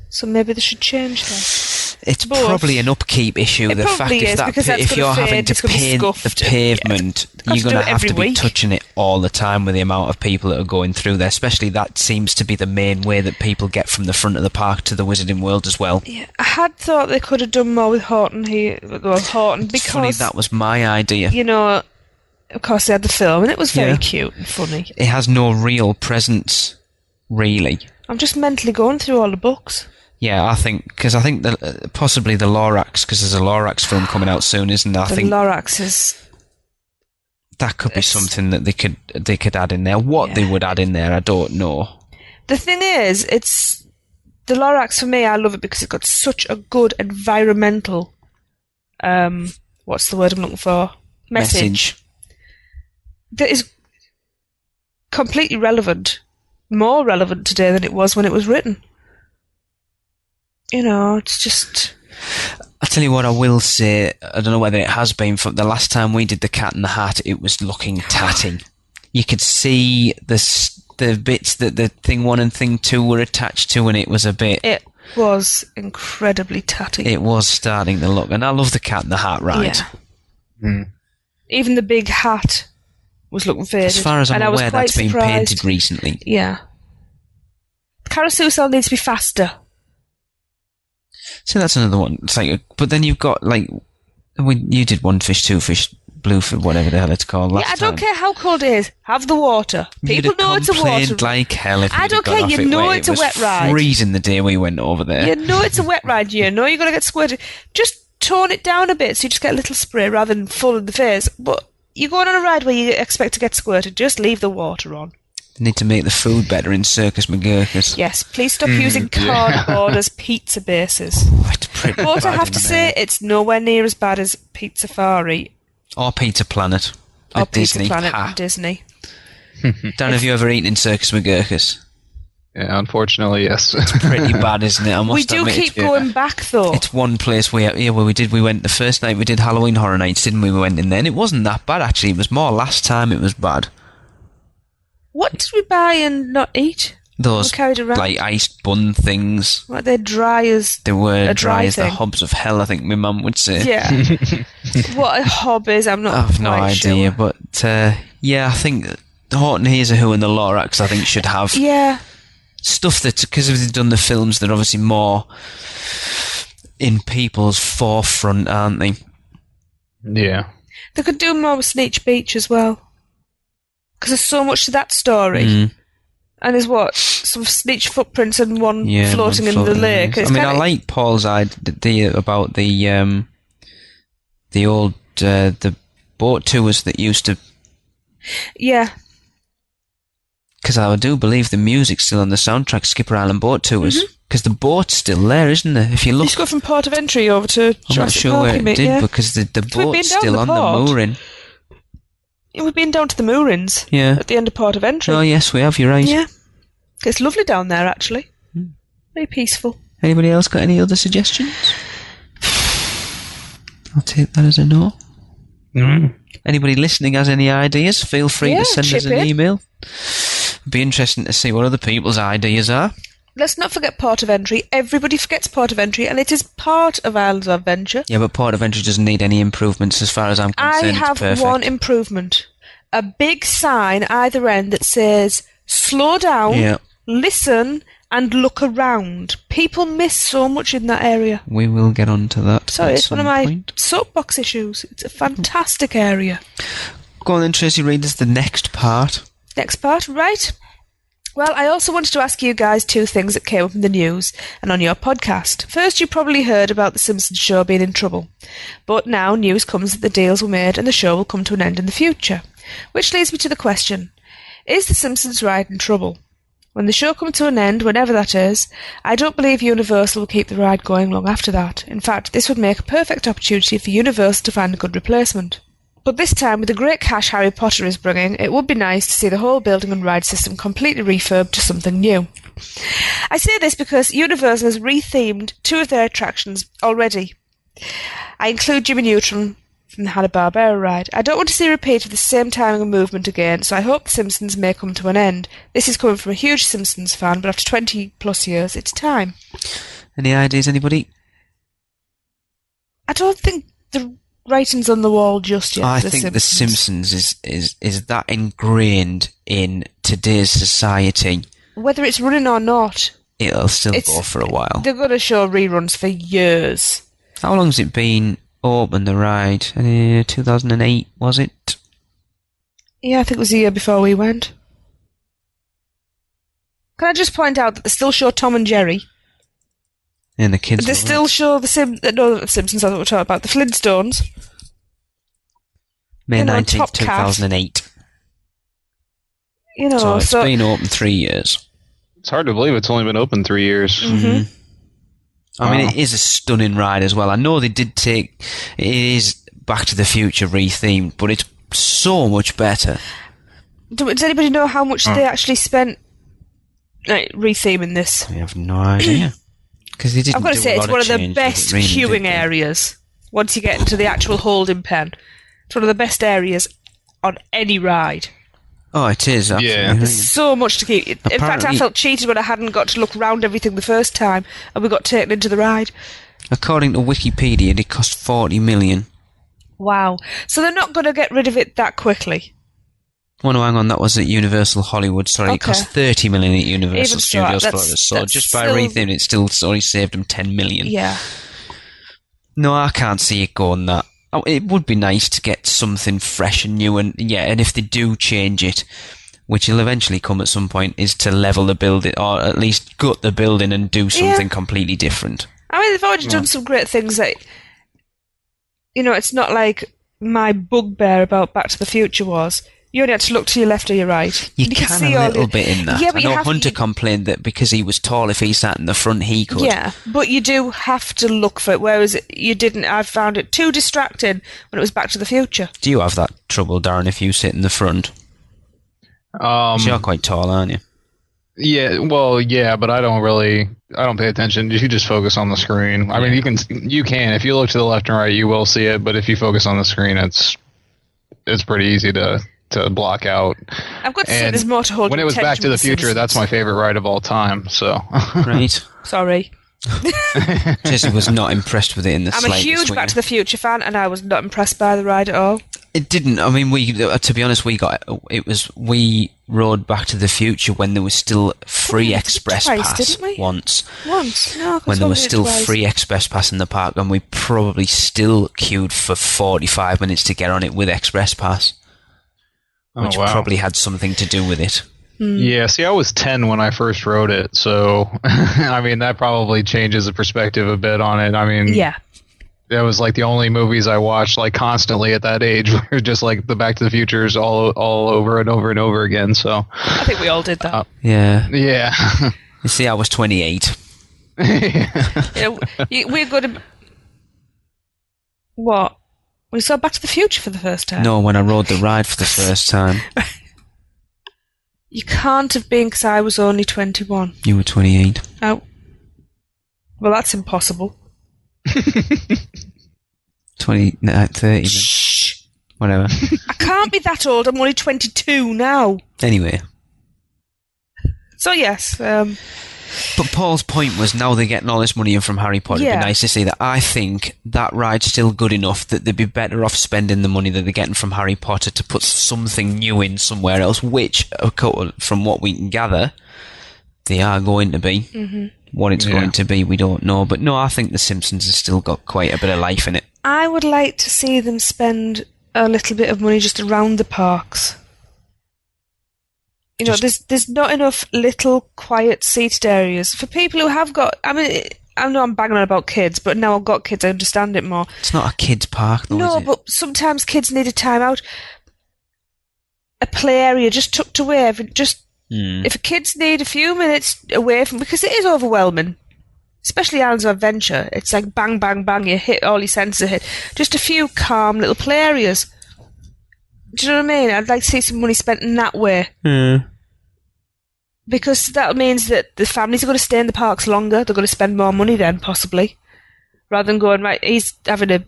So maybe they should change that. It's probably an upkeep issue. The fact if you're having to paint the pavement, you're going to have to be touching it all the time with the amount of people that are going through there. Especially that seems to be the main way that people get from the front of the park to the Wizarding World as well. Yeah, I had thought they could have done more with Horton here. Well, Horton, because it's funny, that was my idea. Of course they had the film, and it was very cute and funny. It has no real presence, really. I'm just mentally going through all the books. Yeah, I think possibly the Lorax, because there's a Lorax film coming out soon, isn't there? Lorax is. That could be something that they could add in there. What they would add in there, I don't know. The thing is, it's the Lorax for me. I love it because it's got such a good environmental. What's the word I'm looking for? Message. That is completely relevant, more relevant today than it was when it was written. It's just. I tell you what, I will say, I don't know whether it has been, for the last time we did the Cat in the Hat, it was looking tatty. You could see the bits that the Thing 1 and Thing 2 were attached to, and it was a bit. It was incredibly tatty. It was starting to look, and I love the Cat in the Hat ride. Yeah. Mm. Even the big hat was looking faded. As far as I'm aware, that's been painted recently. Yeah. Carousel needs to be faster. So that's another one. It's like, but then you've got, like, when you did One Fish, Two Fish, Blueford, whatever the hell it's called. Yeah, I don't care how cold it is. Have the water. People know it's a water. Like hell if I don't care. You know it's a wet ride. It was freezing the day we went over there. You know it's a wet ride. You know you're going to get squirted. Just tone it down a bit so you just get a little spray rather than full in the face. But you're going on a ride where you expect to get squirted. Just leave the water on. Need to make the food better in Circus McGurkus. Yes, please stop using cardboard as pizza bases. But I have to say, it's nowhere near as bad as Pizza Safari. Or Pizza Planet. Or Pizza Disney. Planet and Disney. Dan, have you ever eaten in Circus McGurkus? Yeah, unfortunately, yes. It's pretty bad, isn't it? I must we do admit, keep going back, though. It's one place where we went the first night we did Halloween Horror Nights, didn't we? We went in there, and it wasn't that bad, actually. It was more last time it was bad. What did we buy and not eat? Those, carried around? like, iced bun things. What, they're dry as They were a dry as the thing. hobs of hell, I think my mum would say. Yeah. What a hob is, I'm not I've no quite idea, sure. but yeah, I think Horton Hears a Who and the Lorax, I think, should have Yeah. stuff that, because they've done the films, they're obviously more in people's forefront, aren't they? Yeah. They could do more with Sneech Beach as well. Because there's so much to that story. And there's what? Some Sneech footprints and one floating in the lake. I mean, I like Paul's idea about the old the boat tours that used to... Yeah. Because I do believe the music's still on the soundtrack, Skipper Island boat tours. Because the boat's still there, isn't there? If you look... You just go from Port of Entry over to I'm not Jurassic sure Park, where it mate, did, yeah. because the we've been boat's down still the on port. the mooring. Yeah, we've been down to the moorings. Yeah. At the end of Port of Entry. Oh, yes, we have, you're right. Yeah. It's lovely down there, actually. Very peaceful. Anybody else got any other suggestions? I'll take that as a no. Anybody listening has any ideas? Feel free to send us an email. It'd be interesting to see what other people's ideas are. Let's not forget Port of Entry. Everybody forgets Port of Entry, and it is part of Islands of Adventure. Yeah, but Port of Entry doesn't need any improvements as far as I'm concerned. I It's have perfect. one improvement. A big sign either end that says, slow down, listen, and look around. People miss so much in that area. We will get on to that. Sorry, at it's one of some my point. soapbox issues. It's a fantastic area. Go on then, Tracy, read us the next part. Next part, right. Well, I also wanted to ask you guys two things that came up in the news and on your podcast. First, you probably heard about The Simpsons show being in trouble. But now news comes that the deals were made and the show will come to an end in the future. Which leads me to the question, is The Simpsons ride in trouble? When the show comes to an end, whenever that is, I don't believe Universal will keep the ride going long after that. In fact, this would make a perfect opportunity for Universal to find a good replacement. But this time, with the great cash Harry Potter is bringing, it would be nice to see the whole building and ride system completely refurbed to something new. I say this because Universal has rethemed two of their attractions already. I include Jimmy Neutron from the Hanna-Barbera ride. I don't want to see a repeat of the same timing and movement again, so I hope The Simpsons may come to an end. This is coming from a huge Simpsons fan, but after 20 plus years, it's time. Any ideas, anybody? I don't think the writing's on the wall just yet. I think The Simpsons is that ingrained in today's society. Whether it's running or not, It'll still go for a while. They're going to show reruns for years. How long's it been open, the ride? 2008, was it? Yeah, I think it was the year before we went. Can I just point out that they still show Tom and Jerry? And the kids. They still show the Simpsons, I thought we were talking about. The Flintstones. May 19th, Top Cat. 2008. You know, So it's been open 3 years. It's hard to believe it's only been open 3 years. Mm-hmm. I mean, it is a stunning ride as well. I know they did take... It is Back to the Future rethemed, but it's so much better. Does anybody know how much they actually spent retheming this? I have no idea. Because they didn't I've got to do say, a it's lot one of the changes, best really, did queuing they? areas. Once you get into the actual holding pen. It's one of the best areas on any ride. Oh, it is, absolutely. Yeah. There's so much to keep. In fact, I Apparently- felt cheated when I hadn't got to look round everything the first time and we got taken into the ride. According to Wikipedia, it cost $40 million. Wow. So they're not going to get rid of it that quickly. Oh no, hang on, that was at Universal Hollywood. Sorry, It cost $30 million at Universal Even so, Studios that's- Florida. So that's just by still- retheming it, still only saved them $10 million. Yeah. No, I can't see it going that. it would be nice to get something fresh and new, and if they do change it, which will eventually come at some point, is to level the building, or at least gut the building and do something completely different. I mean, they've already done some great things that, it's not like my bugbear about Back to the Future was. You only had to look to your left or your right. You can see a little bit in that. Yeah, but I know Hunter complained that because he was tall, if he sat in the front, he could. Yeah, but you do have to look for it, whereas you didn't. I found it too distracting when it was Back to the Future. Do you have that trouble, Darren, if you sit in the front? You're quite tall, aren't you? Yeah, well, yeah, but I don't pay attention. You just focus on the screen. I mean, you can. If you look to the left and right, you will see it, but if you focus on the screen, it's pretty easy to block out. I've got to say there's more to hold. When it was Back to the Future, that's my favorite ride of all time, so. Right. Sorry. Jesse was not impressed with it in the I'm slightest. a huge Back to the Future fan, and I was not impressed by the ride at all. It didn't. I mean, to be honest, we rode Back to the Future when there was still free express pass. Didn't we? Once. No, when there was still free express pass in the park, and we probably still queued for 45 minutes to get on it with express pass, which probably had something to do with it. Yeah, see, I was 10 when I first rode it, so I mean that probably changes the perspective a bit on it. I mean, that was like the only movies I watched like constantly at that age were just like the Back to the Futures all over and over and over again. So I think we all did that. Yeah. You see, I was 28. We're good. What? We saw Back to the Future for the first time. No, when I rode the ride for the first time. You can't have been, because I was only 21. You were 28. Oh. Well, that's impossible. 30 then. Shh. Whatever. I can't be that old. I'm only 22 now. Anyway. So, yes. But Paul's point was, now they're getting all this money in from Harry Potter. It'd be nice to see that. I think that ride's still good enough that they'd be better off spending the money that they're getting from Harry Potter to put something new in somewhere else, which, from what we can gather, they are going to be. Mm-hmm. What it's going to be, we don't know. But no, I think The Simpsons has still got quite a bit of life in it. I would like to see them spend a little bit of money just around the parks. There's not enough little quiet seated areas for people who have got. I mean, I know I'm banging on about kids, but now I've got kids, I understand it more. It's not a kids' park, though. No, is it? but sometimes kids need a time out. A play area just tucked away. If kids need a few minutes away from, because it is overwhelming, especially Islands of Adventure. It's like bang, bang, bang. You hit all your senses are hit. Just a few calm little play areas. Do you know what I mean? I'd like to see some money spent in that way. Because that means that the families are going to stay in the parks longer. They're going to spend more money then, possibly. Rather than going, right, he's having a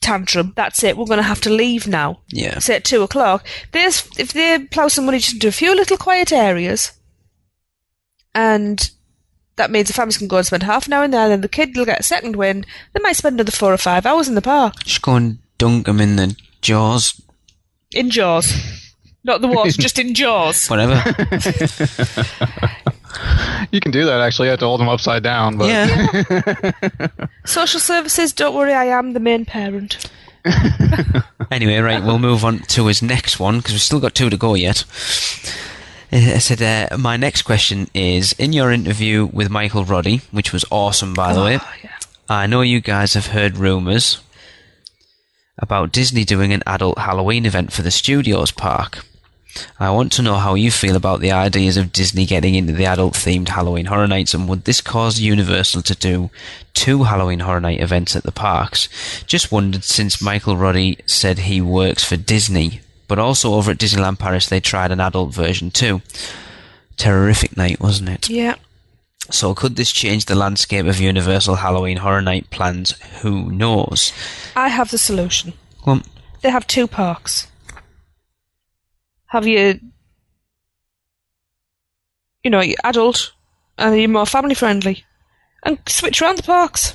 tantrum. That's it. We're going to have to leave now. Yeah. Say at 2:00. If they plough some money just into a few little quiet areas, and that means the families can go and spend half an hour in there, then the kid will get a second wind. They might spend another 4 or 5 hours in the park. Just go and dunk them in the Jaws. In Jaws. Not the water, just in Jaws. Whatever. You can do that, actually. You have to hold them upside down. But Yeah. Social services, don't worry, I am the main parent. Anyway, right, we'll move on to his next one, because we've still got 2 to go yet. I said, my next question is, in your interview with Michael Roddy, which was awesome, by the way, I know you guys have heard rumours about Disney doing an adult Halloween event for the Studios park. I want to know how you feel about the ideas of Disney getting into the adult-themed Halloween Horror Nights, and would this cause Universal to do 2 Halloween Horror Night events at the parks? Just wondered, since Michael Roddy said he works for Disney, but also over at Disneyland Paris they tried an adult version too. Terrorific Night, wasn't it? Yeah. So could this change the landscape of Universal Halloween Horror Night plans? Who knows? I have the solution. Well, They have 2 parks. Have your adult, and you're more family friendly, and switch around the parks.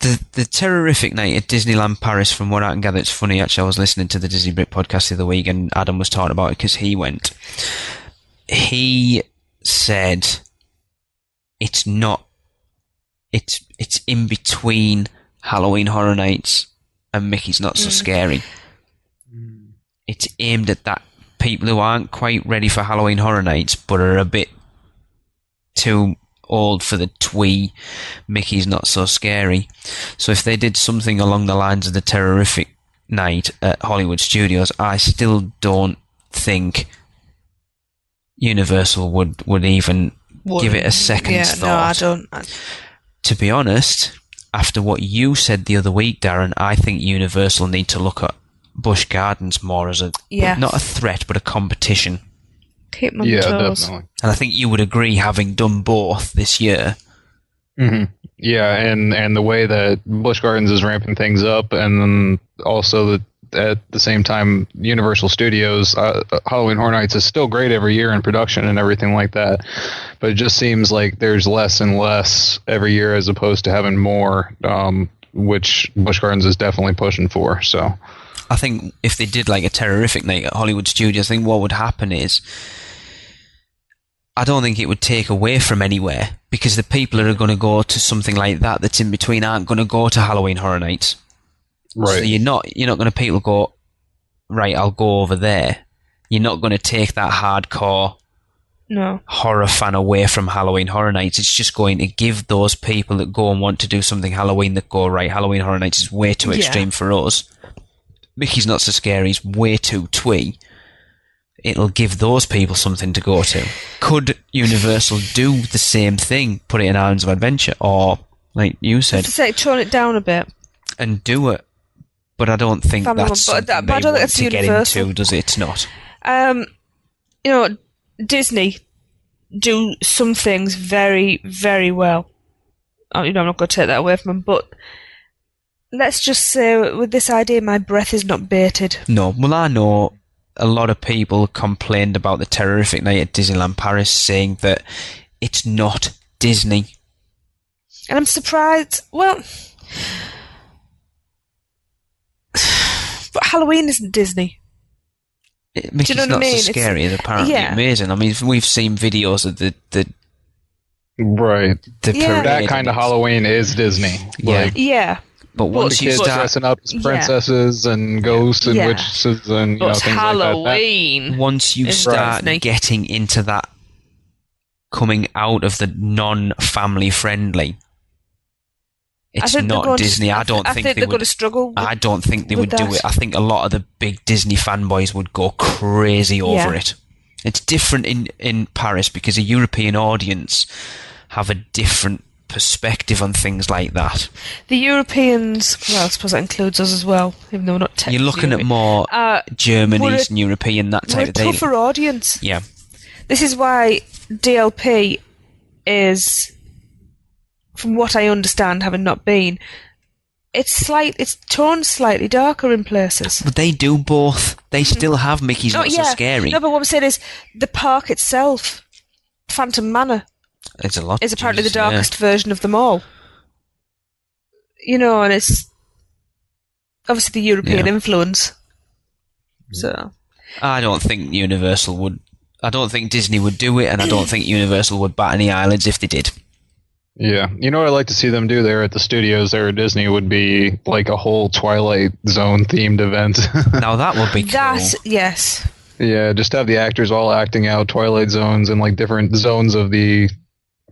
The Terrorific Night at Disneyland Paris, from what I can gather, it's funny actually. I was listening to the Disney Brit podcast the other week, and Adam was talking about it because he went. He said it's not. It's in between Halloween Horror Nights and Mickey's Not So Scary. It's aimed at that people who aren't quite ready for Halloween Horror Nights but are a bit too old for the twee Mickey's Not So Scary. So if they did something along the lines of the Terrorific Night at Hollywood Studios, I still don't think Universal would even give it a second thought. No, I don't. To be honest, after what you said the other week, Darren, I think Universal need to look at Busch Gardens more as not a threat, but a competition. Keep them on the toes. Definitely. And I think you would agree, having done both this year. Mm-hmm. Yeah, and the way that Busch Gardens is ramping things up, and then also at the same time, Universal Studios, Halloween Horror Nights is still great every year in production and everything like that. But it just seems like there's less and less every year as opposed to having more, which Busch Gardens is definitely pushing for. So I think if they did like a Terrorific Night at Hollywood Studios, I think what would happen is, I don't think it would take away from anywhere, because the people that are going to go to something like that that's in between aren't going to go to Halloween Horror Nights. Right. So you're not going to people go, right, I'll go over there. You're not going to take that hardcore horror fan away from Halloween Horror Nights. It's just going to give those people that go and want to do something Halloween that go, right, Halloween Horror Nights is way too extreme for us. Mickey's Not So Scary is way too twee. It'll give those people something to go to. Could Universal do the same thing, put it in Islands of Adventure, or, like you said, tone it down a bit and do it? But I don't think that's something they want to get into, does it? It's not. Disney do some things very, very well. I'm not going to take that away from them, but let's just say with this idea, my breath is not bated. No, well, I know a lot of people complained about the Terrorific Night at Disneyland Paris, saying that it's not Disney. And I'm surprised. Well, but Halloween isn't Disney. Mickey's Not So Scary is apparently amazing. I mean, we've seen videos of the right. The parade. That kind of Halloween is Disney. Yeah. But once you start dressing up as princesses and ghosts and witches and things Halloween, like that. Once you start getting into that, coming out of the non-family friendly, it's not Disney. I don't think they're going to struggle. I don't think they would do it. I think a lot of the big Disney fanboys would go crazy over it. It's different in Paris because a European audience have a different perspective on things like that. The Europeans, well, I suppose that includes us as well, even though we're not technically. You're looking at more German, Eastern European, that type of thing. We're a tougher audience. Yeah. This is why DLP is, from what I understand, having not been, it's toned slightly darker in places. But they do both. They still have Mickey's Not So Scary. No, but what I'm saying is the park itself, Phantom Manor, it's a lot. Is apparently the darkest version of them all. And it's obviously the European influence. So I don't think Universal would. I don't think Disney would do it, and I don't think Universal would bat any eyelids if they did. Yeah, what I'd like to see them do there at the studios there at Disney would be like a whole Twilight Zone themed event. Now that would be cool. Yes. Yeah, just have the actors all acting out Twilight Zones and like different zones of the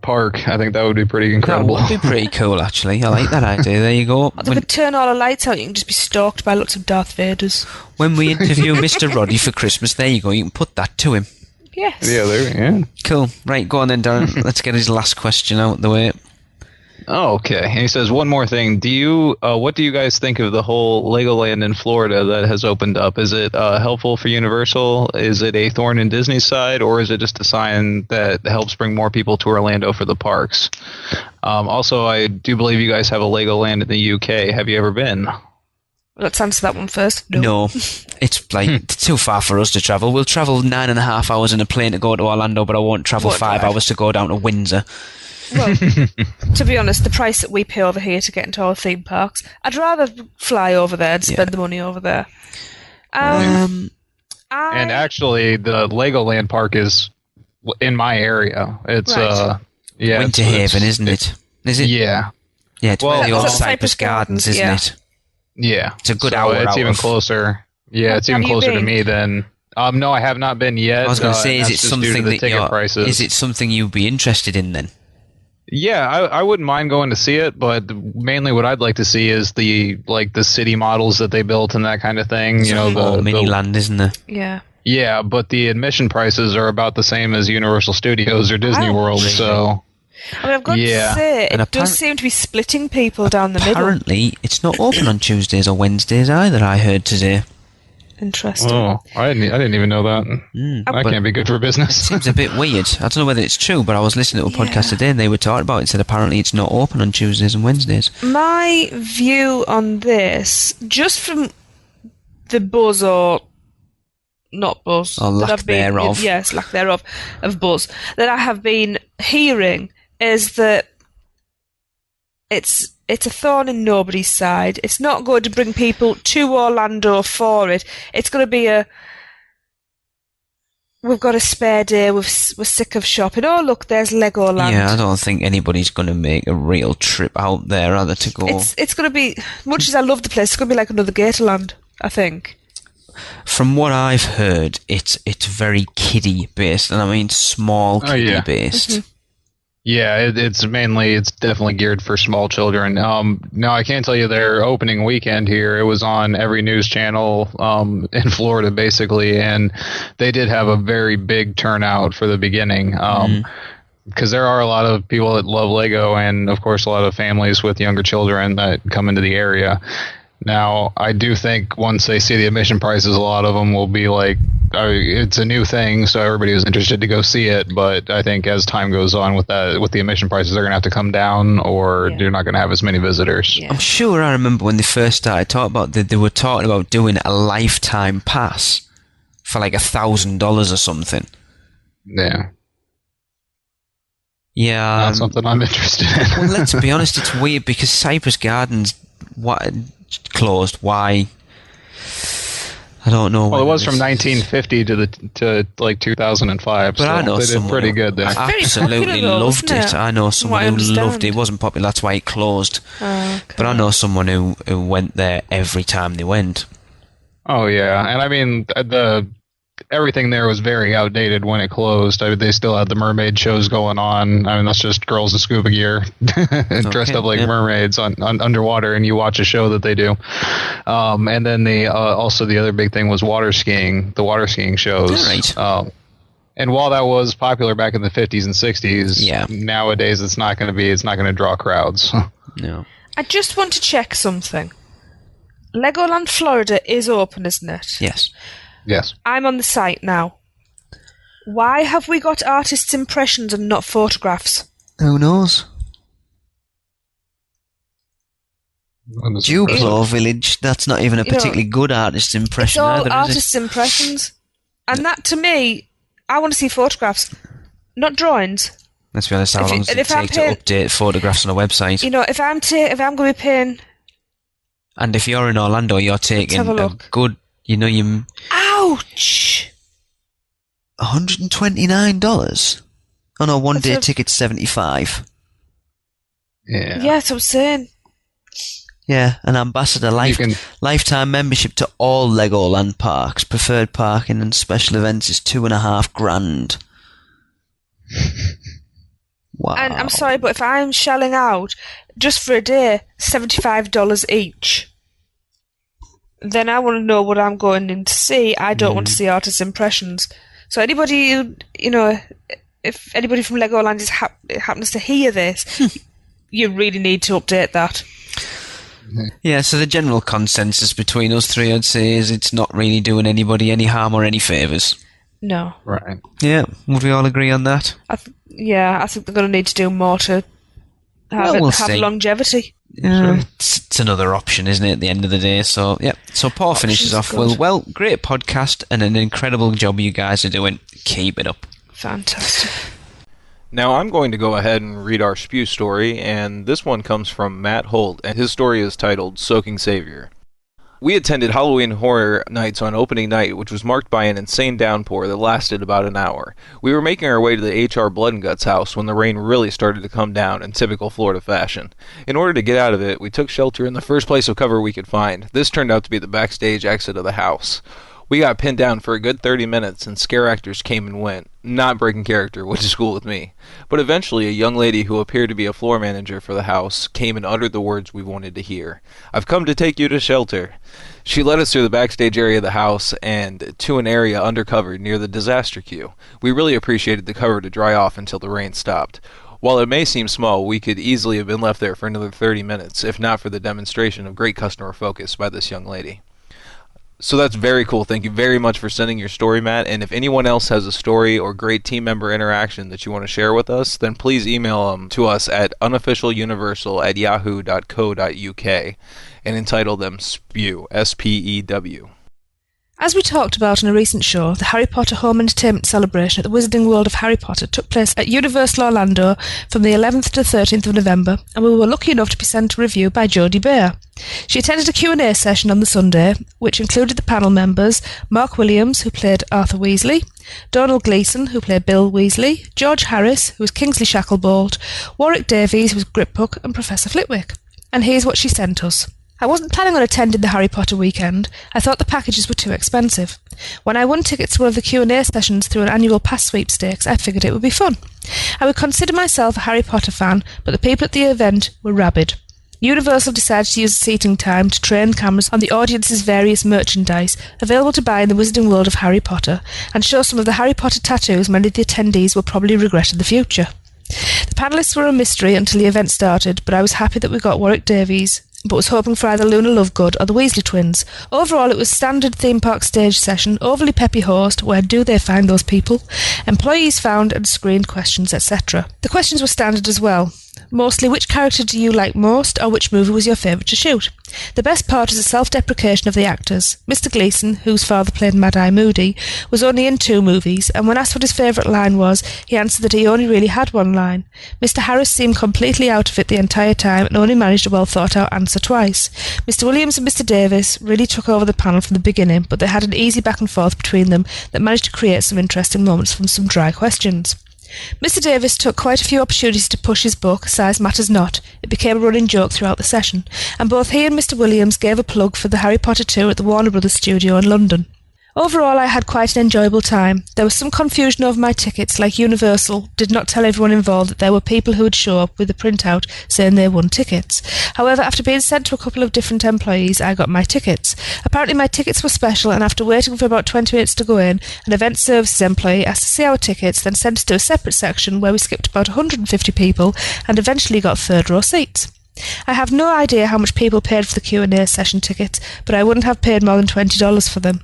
park. I think that would be pretty incredible. That would be pretty cool, actually. I like that idea. There you go. They could turn all the lights out. You can just be stalked by lots of Darth Vaders. When we interview Mr. Roddy for Christmas, there you go. You can put that to him. Yes. Yeah, Cool. Right, go on then, Darren. Let's get his last question out of the way. Oh, okay. And he says, one more thing. What do you guys think of the whole Legoland in Florida that has opened up? Is it helpful for Universal? Is it a thorn in Disney's side? Or is it just a sign that helps bring more people to Orlando for the parks? Also, I do believe you guys have a Legoland in the UK. Have you ever been? Let's answer that one first. No. It's like too far for us to travel. We'll travel 9.5 hours in a plane to go to Orlando, but I won't travel 5 hours to go down to Windsor. Well, to be honest, the price that we pay over here to get into our theme parks, I'd rather fly over there and spend the money over there. And actually, the Legoland park is in my area. It's Winter Haven, isn't it? Is it? Yeah. Yeah, it's Well, where the old that's Cypress Cypress Gardens, Gardens, isn't yeah. it? Yeah. It's a good So hour it's out even of- closer. Yeah, it's Have even you closer to been? me than... no, I have not been yet. I was going to say, and is it that's just due to something the that ticket prices. is it something you'd be interested in then? Yeah, I wouldn't mind going to see it, but mainly what I'd like to see is the city models that they built and that kind of thing. It's You a know, whole mini land, isn't there? Yeah. Yeah, but the admission prices are about the same as Universal Studios or Disney Wow. World. Really? So I mean, I've got Yeah. to say, And it does seem to be splitting people down the middle. Apparently, it's not open on Tuesdays or Wednesdays either, I heard today. Interesting. oh, I didn't even know that. That but can't be good for business. Seems a bit weird. I don't know whether it's true, but I was listening to a podcast Yeah. today and they were talking about it and said apparently it's not open on Tuesdays and Wednesdays. My view on this, just from the buzz or not buzz, Or that lack I've been, thereof. yes, lack thereof, of buzz, that I have been hearing is that it's a thorn in nobody's side. It's not going to bring people to Orlando for it. It's going to be we've got a spare day, we're sick of shopping. Oh, look, there's Legoland. Yeah, I don't think anybody's going to make a real trip out there either to go. It's going to be, much as I love the place, it's going to be like another Gatorland, I think. From what I've heard, it's very kiddie based, and I mean small kiddie yeah. based. Mm-hmm. Yeah, it's definitely geared for small children. Now I can tell you their opening weekend here, it was on every news channel in Florida basically, and they did have a very big turnout for the beginning. Because there are a lot of people that love Lego, and of course a lot of families with younger children that come into the area. Now, I do think once they see the admission prices, a lot of them will be like, it's a new thing, so everybody was interested to go see it. But I think as time goes on with the admission prices, they're going to have to come down, or Yeah. you're not going to have as many visitors. Yeah. I'm sure I remember when they first started talking about that, they were talking about doing a lifetime pass for like $1,000 or something. Yeah, Yeah, not something I'm interested in. well, let's be honest, it's weird because Cypress Gardens closed. Why? I don't know. Well, it whether was from this is- 1950 to like 2005. But so I know they did someone pretty who good there. Very absolutely popular though, loved isn't it. it? I know From what someone I who loved it. understand. It wasn't popular, that's why it closed. Okay. But I know someone who went there every time they went. Oh yeah, and I mean everything there was very outdated when it closed. I mean, they still had the mermaid shows going on. I mean, that's just girls in scuba gear dressed up like mermaids on underwater, and you watch a show that they do. And then also the other big thing was water skiing. The water skiing shows. All right. And while that was popular back in the 50s and 60s, nowadays it's not going to draw crowds. No. I just want to check something. Legoland Florida is open, isn't it? Yes. Yes. I'm on the site now. Why have we got artists' impressions and not photographs? Who knows? Duplo Village, that's not even a particularly good artist It's impression all either, is artists' impressions. And that, to me, I want to see photographs, not drawings. it? Let's be honest, how If you- long does and it if I'm take to paying- update photographs on a website? You know, if I'm going to be paying... And if you're in Orlando, you're taking have a a look. good, you Ouch! $129? Oh no, one day That's a- ticket's $75. Yeah. Yeah, that's what I'm saying. Yeah, an ambassador lifetime membership to all Legoland parks. Preferred parking and special events is $2,500. Wow. And I'm sorry, but if I'm shelling out just for a day $75 each, then I want to know what I'm going in to see. I don't want to see artists' impressions. So anybody who, if anybody from Legoland happens to hear this, you really need to update that. Yeah, so the general consensus between us three, I'd say, is it's not really doing anybody any harm or any favours. No. Right. Yeah, would we all agree on that? I think they're going to need to do more to We'll have see. longevity. Yeah, it's another option, isn't it, at the end of the day? So, yeah. So Paul finishes off with, well, great podcast and an incredible job you guys are doing. Keep it up. Fantastic. Now I'm going to go ahead and read our S.P.E.W story, and this one comes from Matt Holt, and his story is titled Soaking Savior. We attended Halloween Horror Nights on opening night, which was marked by an insane downpour that lasted about an hour. We were making our way to the H.R. Blood and Guts house when the rain really started to come down in typical Florida fashion. In order to get out of it, we took shelter in the first place of cover we could find. This turned out to be the backstage exit of the house. We got pinned down for a good 30 minutes, and scare actors came and went, not breaking character, which is cool with me. But eventually, a young lady who appeared to be a floor manager for the house came and uttered the words we wanted to hear. "I've come to take you to shelter." She led us through the backstage area of the house and to an area undercover near the disaster queue. We really appreciated the cover to dry off until the rain stopped. While it may seem small, we could easily have been left there for another 30 minutes, if not for the demonstration of great customer focus by this young lady. So that's very cool. Thank you very much for sending your story, Matt. And if anyone else has a story or great team member interaction that you want to share with us, then please email them to us at unofficialuniversal@yahoo.co.uk and entitle them S.P.E.W. S.P.E.W. As we talked about in a recent show, the Harry Potter Home Entertainment Celebration at the Wizarding World of Harry Potter took place at Universal Orlando from the 11th to 13th of November, and we were lucky enough to be sent a review by Jodie Bear. She attended a Q&A session on the Sunday, which included the panel members Mark Williams, who played Arthur Weasley, Donald Gleeson, who played Bill Weasley, George Harris, who was Kingsley Shacklebolt, Warwick Davies, who was Griphook, and Professor Flitwick. And here's what she sent us. I wasn't planning on attending the Harry Potter weekend. I thought the packages were too expensive. When I won tickets to one of the Q&A sessions through an annual pass sweepstakes, I figured it would be fun. I would consider myself a Harry Potter fan, but the people at the event were rabid. Universal decided to use the seating time to train cameras on the audience's various merchandise available to buy in the Wizarding World of Harry Potter and show some of the Harry Potter tattoos many of the attendees will probably regret in the future. The panellists were a mystery until the event started, but I was happy that we got Warwick Davies, but was hoping for either Luna Lovegood or the Weasley twins. Overall, it was standard theme park stage session, overly peppy host, where do they find those people, employees found and screened questions, etc. The questions were standard as well. Mostly, which character do you like most, or which movie was your favourite to shoot? The best part is the self-deprecation of the actors. Mr. Gleeson, whose father played Mad-Eye Moody, was only in 2 movies, and when asked what his favourite line was, he answered that he only really had 1 line. Mr. Harris seemed completely out of it the entire time and only managed a well-thought-out answer twice. Mr. Williams and Mr. Davis really took over the panel from the beginning, but they had an easy back and forth between them that managed to create some interesting moments from some dry questions. Mr. Davis took quite a few opportunities to push his book, Size Matters Not. It became a running joke throughout the session, and both he and Mr. Williams gave a plug for the Harry Potter tour at the Warner Brothers studio in London. Overall, I had quite an enjoyable time. There was some confusion over my tickets, like Universal did not tell everyone involved that there were people who would show up with a printout saying they won tickets. However, after being sent to a couple of different employees, I got my tickets. Apparently my tickets were special, and after waiting for about 20 minutes to go in, an event services employee asked to see our tickets, then sent us to a separate section where we skipped about 150 people and eventually got 3rd row seats. I have no idea how much people paid for the Q&A session tickets, but I wouldn't have paid more than $20 for them.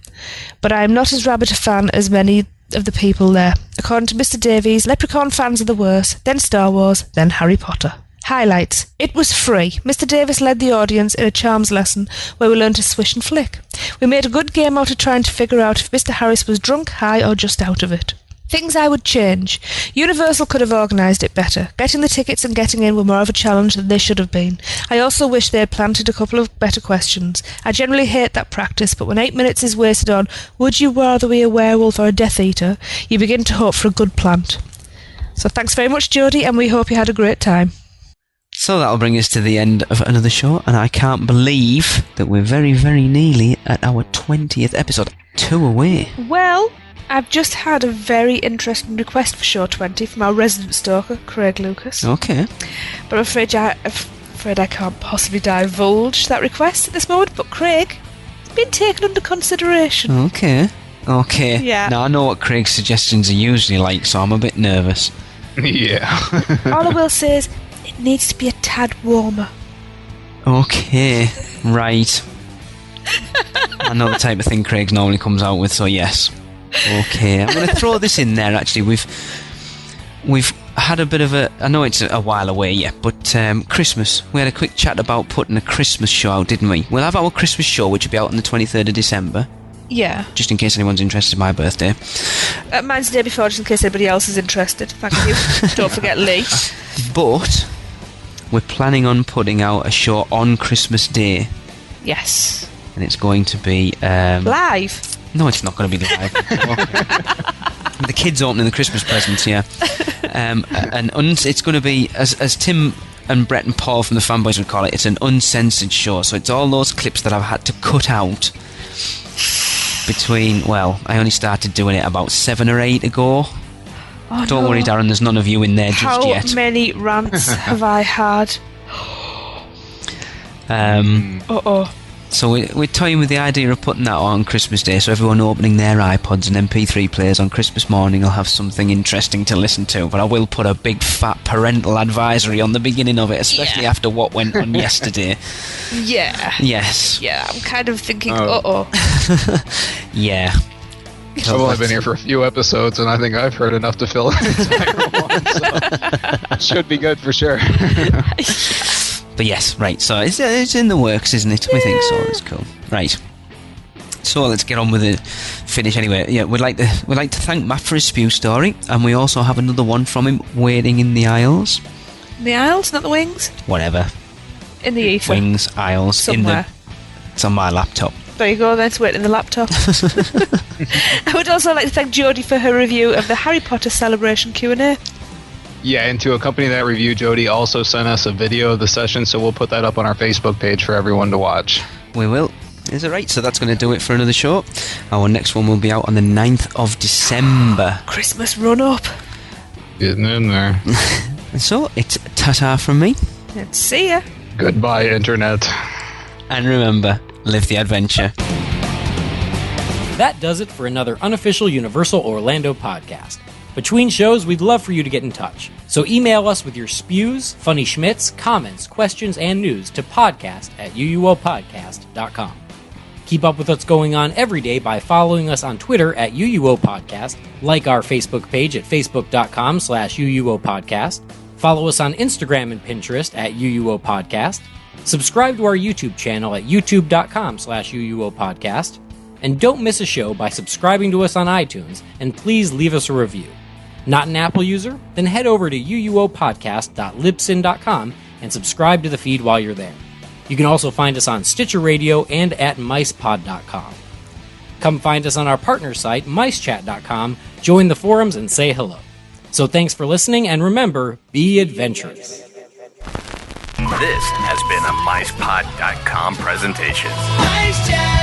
But I am not as rabid a fan as many of the people there. According to Mr. Davies, Leprechaun fans are the worst, then Star Wars, then Harry Potter. Highlights. It was free. Mr. Davis led the audience in a charms lesson where we learned to swish and flick. We made a good game out of trying to figure out if Mr. Harris was drunk, high, or just out of it. Things I would change. Universal could have organised it better. Getting the tickets and getting in were more of a challenge than they should have been. I also wish they had planted a couple of better questions. I generally hate that practice, but when 8 minutes is wasted on, would you rather be a werewolf or a Death Eater, you begin to hope for a good plant. So thanks very much, Jodie, and we hope you had a great time. So that'll bring us to the end of another show, and I can't believe that we're very, very nearly at our 20th episode. 2 away. Well, I've just had a very interesting request for Show 20 from our resident stalker, Craig Lucas. Okay. But I'm afraid I can't possibly divulge that request at this moment, but Craig, it's been taken under consideration. Okay. Yeah. Now I know what Craig's suggestions are usually like, so I'm a bit nervous. Yeah. All I will say is, it needs to be a tad warmer. Okay. Right. I know the type of thing Craig normally comes out with, so yes. Okay, I'm going to throw this in there. Actually, we've had a bit of a. I know it's a while away yet, but Christmas. We had a quick chat about putting a Christmas show out, didn't we? We'll have our Christmas show, which will be out on the 23rd of December. Yeah. Just in case anyone's interested in my birthday. Mine's the day before, just in case anybody else is interested. Thank you. Don't forget Lee. But we're planning on putting out a show on Christmas Day. Yes. and it's going to be Live? No, it's not going to be live. The kids opening the Christmas presents, yeah. It's going to be, as Tim and Brett and Paul from the Fanboys would call it, it's an uncensored show. So it's all those clips that I've had to cut out between, well, I only started doing it about 7 or 8 ago. Oh, Don't worry, Darren, there's none of you in there just yet. How many rants have I had? So we're toying with the idea of putting that on Christmas Day, so everyone opening their iPods and MP3 players on Christmas morning will have something interesting to listen to. But I will put a big fat parental advisory on the beginning of it, especially after what went on yesterday. Yeah. Yes. Yeah, I'm kind of thinking, Yeah. I've only been here for a few episodes, and I think I've heard enough to fill an entire one, so should be good for sure. But yes, right, so it's in the works, isn't it? We think so, it's cool. Right. So let's get on with the finish anyway. Yeah, we'd like to thank Matt for his S.P.E.W story, and we also have another one from him waiting in the aisles. The aisles, not the wings? Whatever. In the ether. Wings, aisles, somewhere. It's on my laptop. There you go, then it's waiting in the laptop. I would also like to thank Jodie for her review of the Harry Potter Celebration Q&A. Yeah, and to accompany that review, Jodie also sent us a video of the session, so we'll put that up on our Facebook page for everyone to watch. We will. Is it right? So that's going to do it for another show. Our next one will be out on the 9th of December. Christmas run-up. Getting in there. And so, it's ta-ta from me. And see ya. Goodbye, Internet. And remember, live the adventure. That does it for another Unofficial Universal Orlando podcast. Between shows, we'd love for you to get in touch. So email us with your spews, funny schmitz, comments, questions, and news to podcast@uuopodcast.com. Keep up with what's going on every day by following us on Twitter @UUOPodcast, like our Facebook page at facebook.com/UUOPodcast, follow us on Instagram and Pinterest @UUOPodcast, subscribe to our YouTube channel at youtube.com/UUOPodcast, and don't miss a show by subscribing to us on iTunes, and please leave us a review. Not an Apple user? Then head over to uuopodcast.libsyn.com and subscribe to the feed while you're there. You can also find us on Stitcher Radio and at micepod.com. Come find us on our partner site, micechat.com, join the forums, and say hello. So thanks for listening, and remember, be adventurous. This has been a micepod.com presentation. Mice Chat.